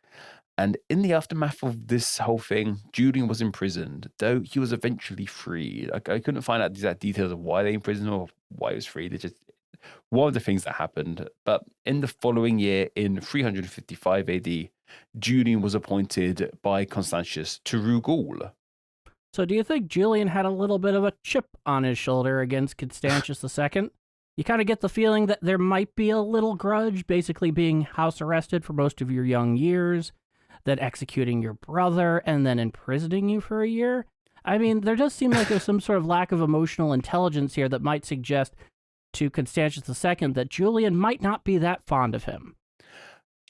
And in the aftermath of this whole thing, Julian was imprisoned, though he was eventually freed. I couldn't find out the exact details of why they imprisoned him or why he was freed. one of the things that happened. But in the following year, in 355 AD, Julian was appointed by Constantius to rule Gaul. So do you think Julian had a little bit of a chip on his shoulder against Constantius II? You kind of get the feeling that there might be a little grudge, basically being house arrested for most of your young years, then executing your brother, and then imprisoning you for a year. I mean, there does seem like there's some sort of lack of emotional intelligence here that might suggest to Constantius II that Julian might not be that fond of him.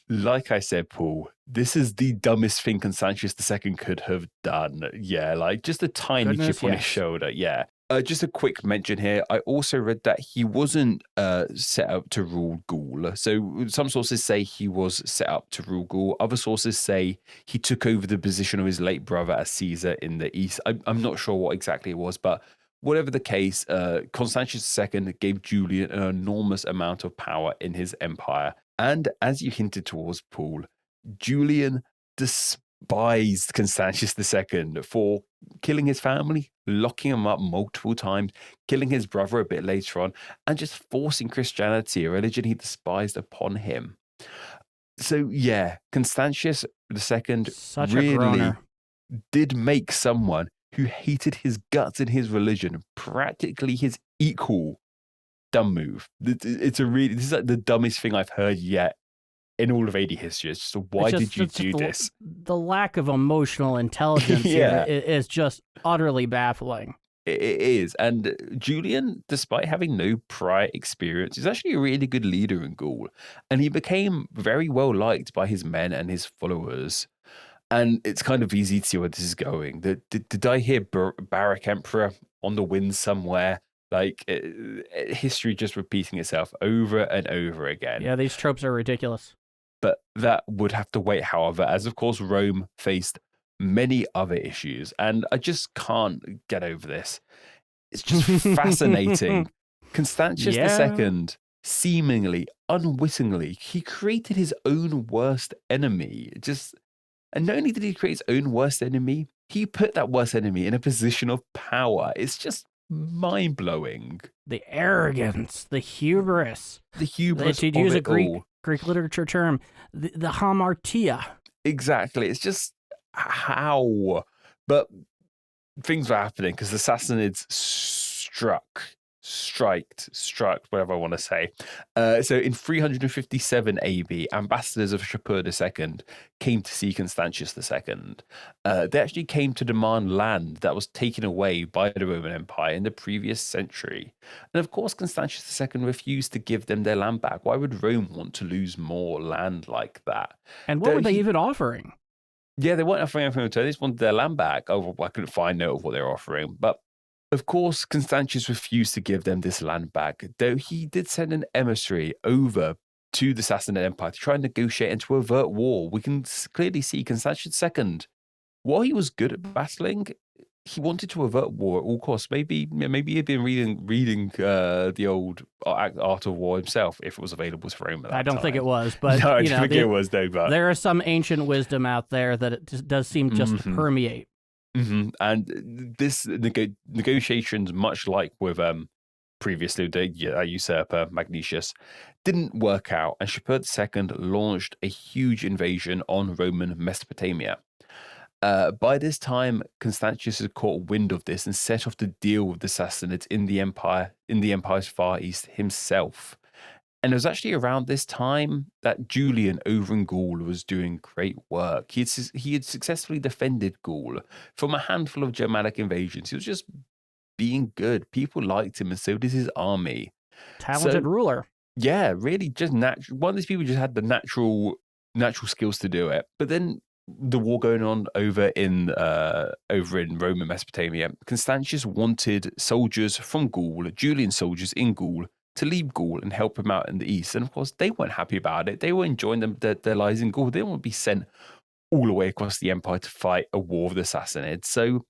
Like I said, Paul, this is the dumbest thing Constantius II could have done. Yeah, like just a tiny chip on his shoulder. Yeah. Just a quick mention here. I also read that he wasn't set up to rule Gaul. So some sources say he was set up to rule Gaul. Other sources say he took over the position of his late brother as Caesar in the east. I'm not sure what exactly it was, but whatever the case, Constantius II gave Julian an enormous amount of power in his empire. And as you hinted towards, Paul, Julian despised Constantius II for killing his family, locking him up multiple times, killing his brother a bit later on, and just forcing Christianity, a religion he despised, upon him. So yeah, Constantius II really did make someone who hated his guts and his religion practically his equal dumb move. This is like the dumbest thing I've heard yet in all of AD history. It's just, why did you do this? The lack of emotional intelligence here is just utterly baffling. It is. And Julian, despite having no prior experience, is actually a really good leader in Gaul. And he became very well liked by his men and his followers. And it's kind of easy to see where this is going. Did I hear Barak Emperor on the wind somewhere? Like history just repeating itself over and over again. Yeah, these tropes are ridiculous. But that would have to wait, however, as of course Rome faced many other issues. And I just can't get over this. It's just fascinating. Constantius II, seemingly, unwittingly, he created his own worst enemy. And not only did he create his own worst enemy, he put that worst enemy in a position of power. It's just mind-blowing. The arrogance, the hubris. The hubris to use a Greek literature term, the hamartia. Exactly. It's just how. But things were happening because the Sassanids struck, whatever I want to say. So in 357 AB, ambassadors of Shapur II came to see Constantius II. They actually came to demand land that was taken away by the Roman Empire in the previous century. And of course, Constantius II refused to give them their land back. Why would Rome want to lose more land like that? And what were they even offering? Yeah, they weren't offering anything. They just wanted their land back. Oh, I couldn't find note of what they were offering. But of course, Constantius refused to give them this land back, though he did send an emissary over to the Sassanid Empire to try and negotiate and to avert war. We can clearly see Constantius II, while he was good at battling, he wanted to avert war at all costs. Maybe he'd been reading the old Art of War himself, if it was available to Rome at that time. I don't think it was, but no, I don't think it was, though. But there is some ancient wisdom out there that it does seem just to permeate. Mm-hmm. And this negotiations, much like with previously the usurper Magnentius, didn't work out, and Shapur II launched a huge invasion on Roman Mesopotamia. By this time, Constantius had caught wind of this and set off to deal with the Sassanids in the empire's far east himself. And it was actually around this time that Julian over in Gaul was doing great work. He had successfully defended Gaul from a handful of Germanic invasions. He was just being good. People liked him, and so did his army. Talented ruler. Yeah, really just natural. One of these people just had the natural skills to do it. But then the war going on over in Roman Mesopotamia, Constantius wanted soldiers from Gaul, Julian soldiers in Gaul, to leave Gaul and help him out in the east. And of course, they weren't happy about it. They were enjoying their lives in Gaul. They didn't want to be sent all the way across the empire to fight a war with the Sassanids. So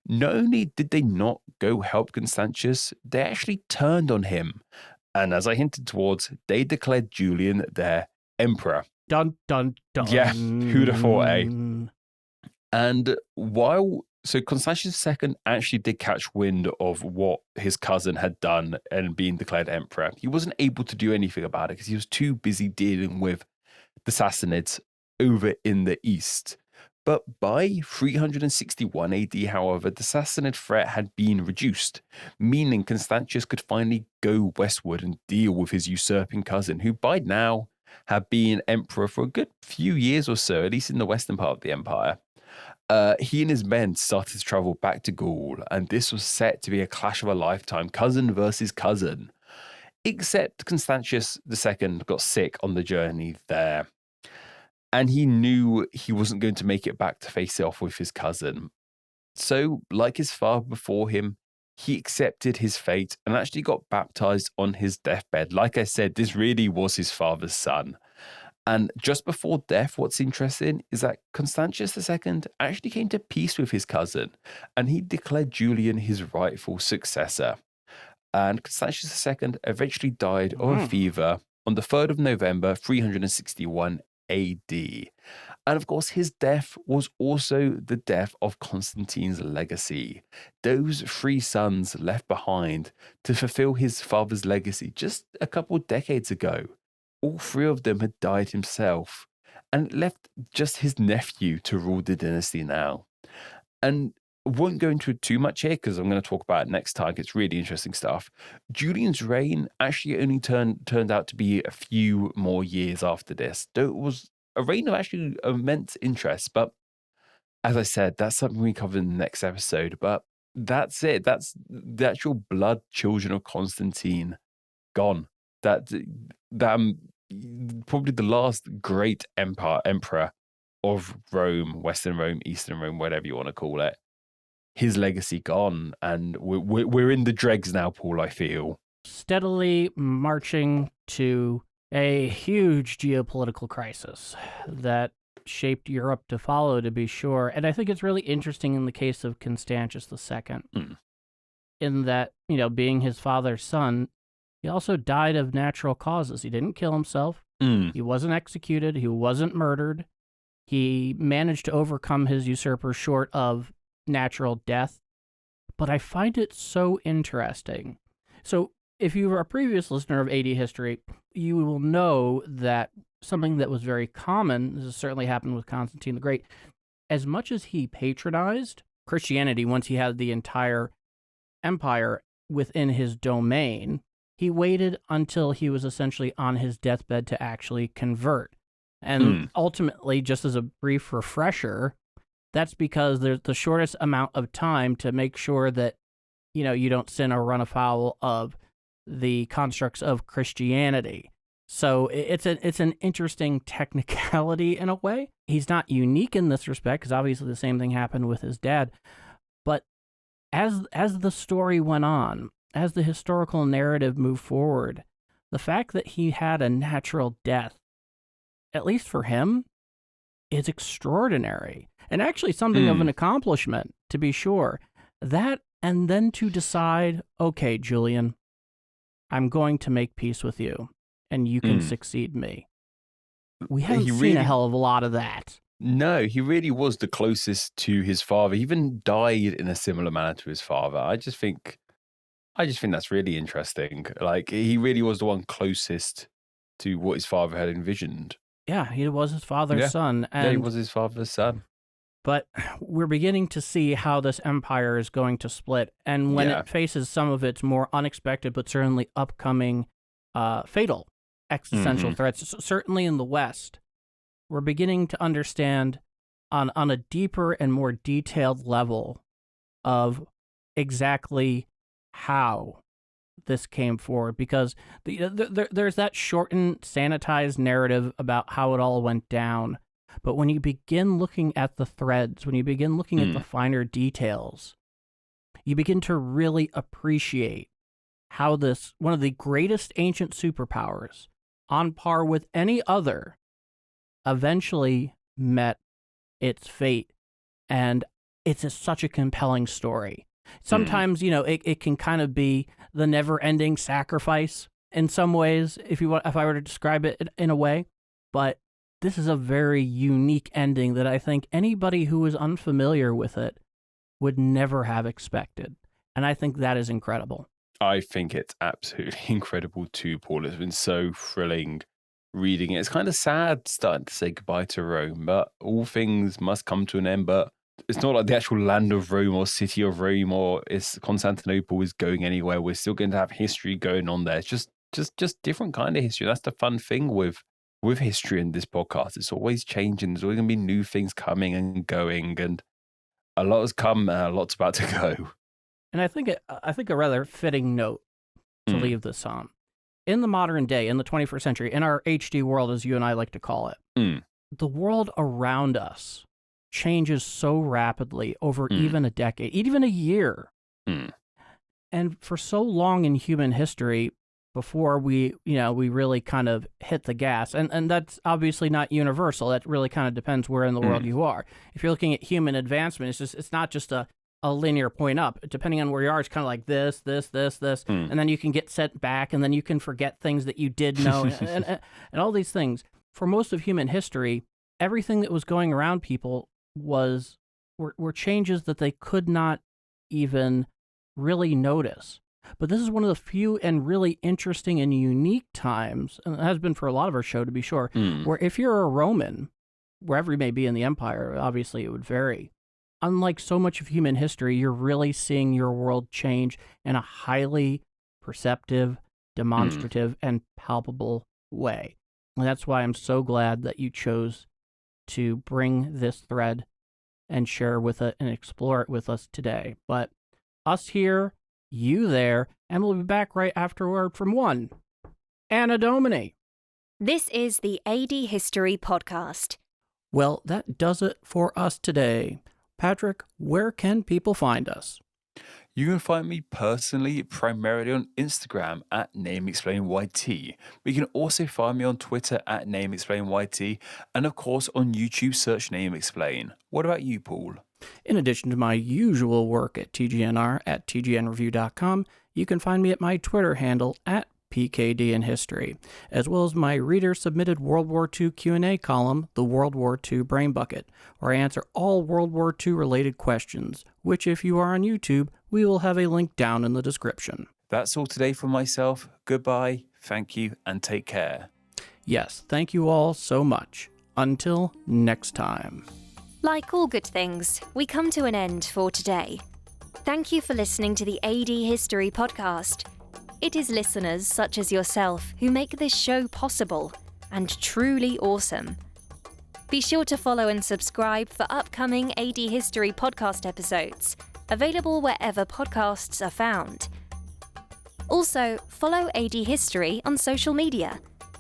not only did they not go help Constantius, they actually turned on him. And as I hinted towards, they declared Julian their emperor. Dun, dun, dun. Yeah, who'd have thought, eh? And while So Constantius II actually did catch wind of what his cousin had done and being declared emperor. He wasn't able to do anything about it because he was too busy dealing with the Sassanids over in the east. But by 361 AD, however, the Sassanid threat had been reduced, meaning Constantius could finally go westward and deal with his usurping cousin, who by now had been emperor for a good few years or so, at least in the western part of the empire. He and his men started to travel back to Gaul, and this was set to be a clash of a lifetime, cousin versus cousin. Except Constantius II got sick on the journey there, and he knew he wasn't going to make it back to face off with his cousin. So, like his father before him, he accepted his fate and actually got baptized on his deathbed. Like I said, this really was his father's son. And just before death, what's interesting is that Constantius II actually came to peace with his cousin, and he declared Julian his rightful successor. And Constantius II eventually died of a fever on the 3rd of November, 361 AD. And of course, his death was also the death of Constantine's legacy. Those 3 sons left behind to fulfill his father's legacy just a couple decades ago. All 3 of them had died himself, and it left just his nephew to rule the dynasty now. And I won't go into it too much here because I'm going to talk about it next time. It's really interesting stuff. Julian's reign actually only turned out to be a few more years after this, though it was a reign of actually immense interest. But as I said, that's something we cover in the next episode. But that's it. That's the actual blood children of Constantine gone. That probably the last great emperor of Rome, Western Rome, Eastern Rome, whatever you want to call it. His legacy gone, and we're in the dregs now, Paul, I feel. Steadily marching to a huge geopolitical crisis that shaped Europe to follow, to be sure. And I think it's really interesting in the case of Constantius II, in that, being his father's son, he also died of natural causes. He didn't kill himself. He wasn't executed. He wasn't murdered. He managed to overcome his usurper short of natural death. But I find it so interesting. So if you were a previous listener of AD history, you will know that something that was very common, this has certainly happened with Constantine the Great, as much as he patronized Christianity once he had the entire empire within his domain, he waited until he was essentially on his deathbed to actually convert. And ultimately, just as a brief refresher, that's because there's the shortest amount of time to make sure that, you don't sin or run afoul of the constructs of Christianity. So it's an interesting technicality in a way. He's not unique in this respect, because obviously the same thing happened with his dad. But as the story went on, as the historical narrative moved forward, the fact that he had a natural death, at least for him, is extraordinary. And actually something of an accomplishment, to be sure. That, and then to decide, okay, Julian, I'm going to make peace with you, and you can succeed me. We haven't seen a hell of a lot of that. No, he really was the closest to his father. He even died in a similar manner to his father. I just think that's really interesting. Like, he really was the one closest to what his father had envisioned. Yeah, he was his father's son. And he was his father's son. But we're beginning to see how this empire is going to split. And when it faces some of its more unexpected, but certainly upcoming fatal existential threats, certainly in the West, we're beginning to understand on a deeper and more detailed level of exactly how this came forward. Because there's that shortened, sanitized narrative about how it all went down. But when you begin looking at the threads, when you begin looking at the finer details, you begin to really appreciate how this, one of the greatest ancient superpowers, on par with any other, eventually met its fate. And it's such a compelling story. Sometimes, it can kind of be the never-ending sacrifice in some ways, if I were to describe it in a way. But this is a very unique ending that I think anybody who is unfamiliar with it would never have expected. And I think that is incredible. I think it's absolutely incredible too, Paul. It's been so thrilling reading it. It's kind of sad starting to say goodbye to Rome, but all things must come to an end. But it's not like the actual land of Rome or city of Rome or it's Constantinople is going anywhere. We're still going to have history going on there. It's just different kind of history. That's the fun thing with history in this podcast. It's always changing. There's always going to be new things coming and going, and a lot has come and a lot's about to go. And I think a rather fitting note to leave this on. In the modern day, in the 21st century, in our HD world, as you and I like to call it, the world around us changes so rapidly over even a decade, even a year. And for so long in human history, before we really kind of hit the gas, and that's obviously not universal. That really kind of depends where in the world you are. If you're looking at human advancement, it's not just a linear point up. Depending on where you are, it's kind of like this, and then you can get set back, and then you can forget things that you did know, and all these things. For most of human history, everything that was going around people were changes that they could not even really notice. But this is one of the few and really interesting and unique times, and it has been for a lot of our show, to be sure, where if you're a Roman, wherever you may be in the empire, obviously it would vary. Unlike so much of human history, you're really seeing your world change in a highly perceptive, demonstrative, and palpable way. And that's why I'm so glad that you chose to bring this thread and share with it and explore it with us today. But us here, you there, and we'll be back right afterward from one. Anna Domini. This is the AD History Podcast. Well, that does it for us today. Patrick, where can people find us? You can find me personally primarily on Instagram at NameExplainYT. But you can also find me on Twitter at NameExplainYT, and of course on YouTube, search NameExplain. What about you, Paul? In addition to my usual work at TGNR at tgnreview.com, you can find me at my Twitter handle at PKD in History, as well as my reader-submitted World War II Q&A column, The World War II Brain Bucket, where I answer all World War II-related questions, which, if you are on YouTube, we will have a link down in the description. That's all today from myself. Goodbye, thank you, and take care. Yes, thank you all so much. Until next time. Like all good things, we come to an end for today. Thank you for listening to the AD History Podcast. It is listeners such as yourself who make this show possible and truly awesome. Be sure to follow and subscribe for upcoming AD History Podcast episodes, available wherever podcasts are found. Also, follow AD History on social media.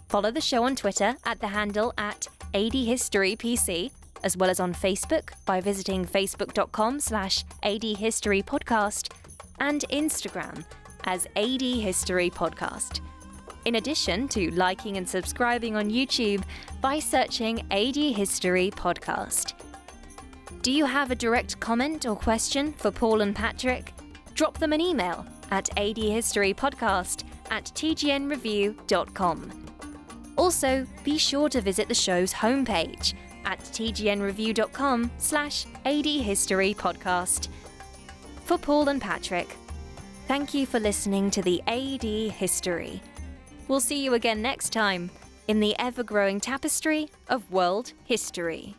Follow the show on Twitter at the handle at ADHistoryPC, as well as on Facebook by visiting facebook.com/ADHistoryPodcast and Instagram as AD History Podcast. In addition to liking and subscribing on YouTube by searching AD History Podcast. Do you have a direct comment or question for Paul and Patrick? Drop them an email at adhistorypodcast@tgnreview.com. Also, be sure to visit the show's homepage at tgnreview.com/ADHistoryPodcast. For Paul and Patrick, thank you for listening to the AD History. We'll see you again next time in the ever-growing tapestry of world history.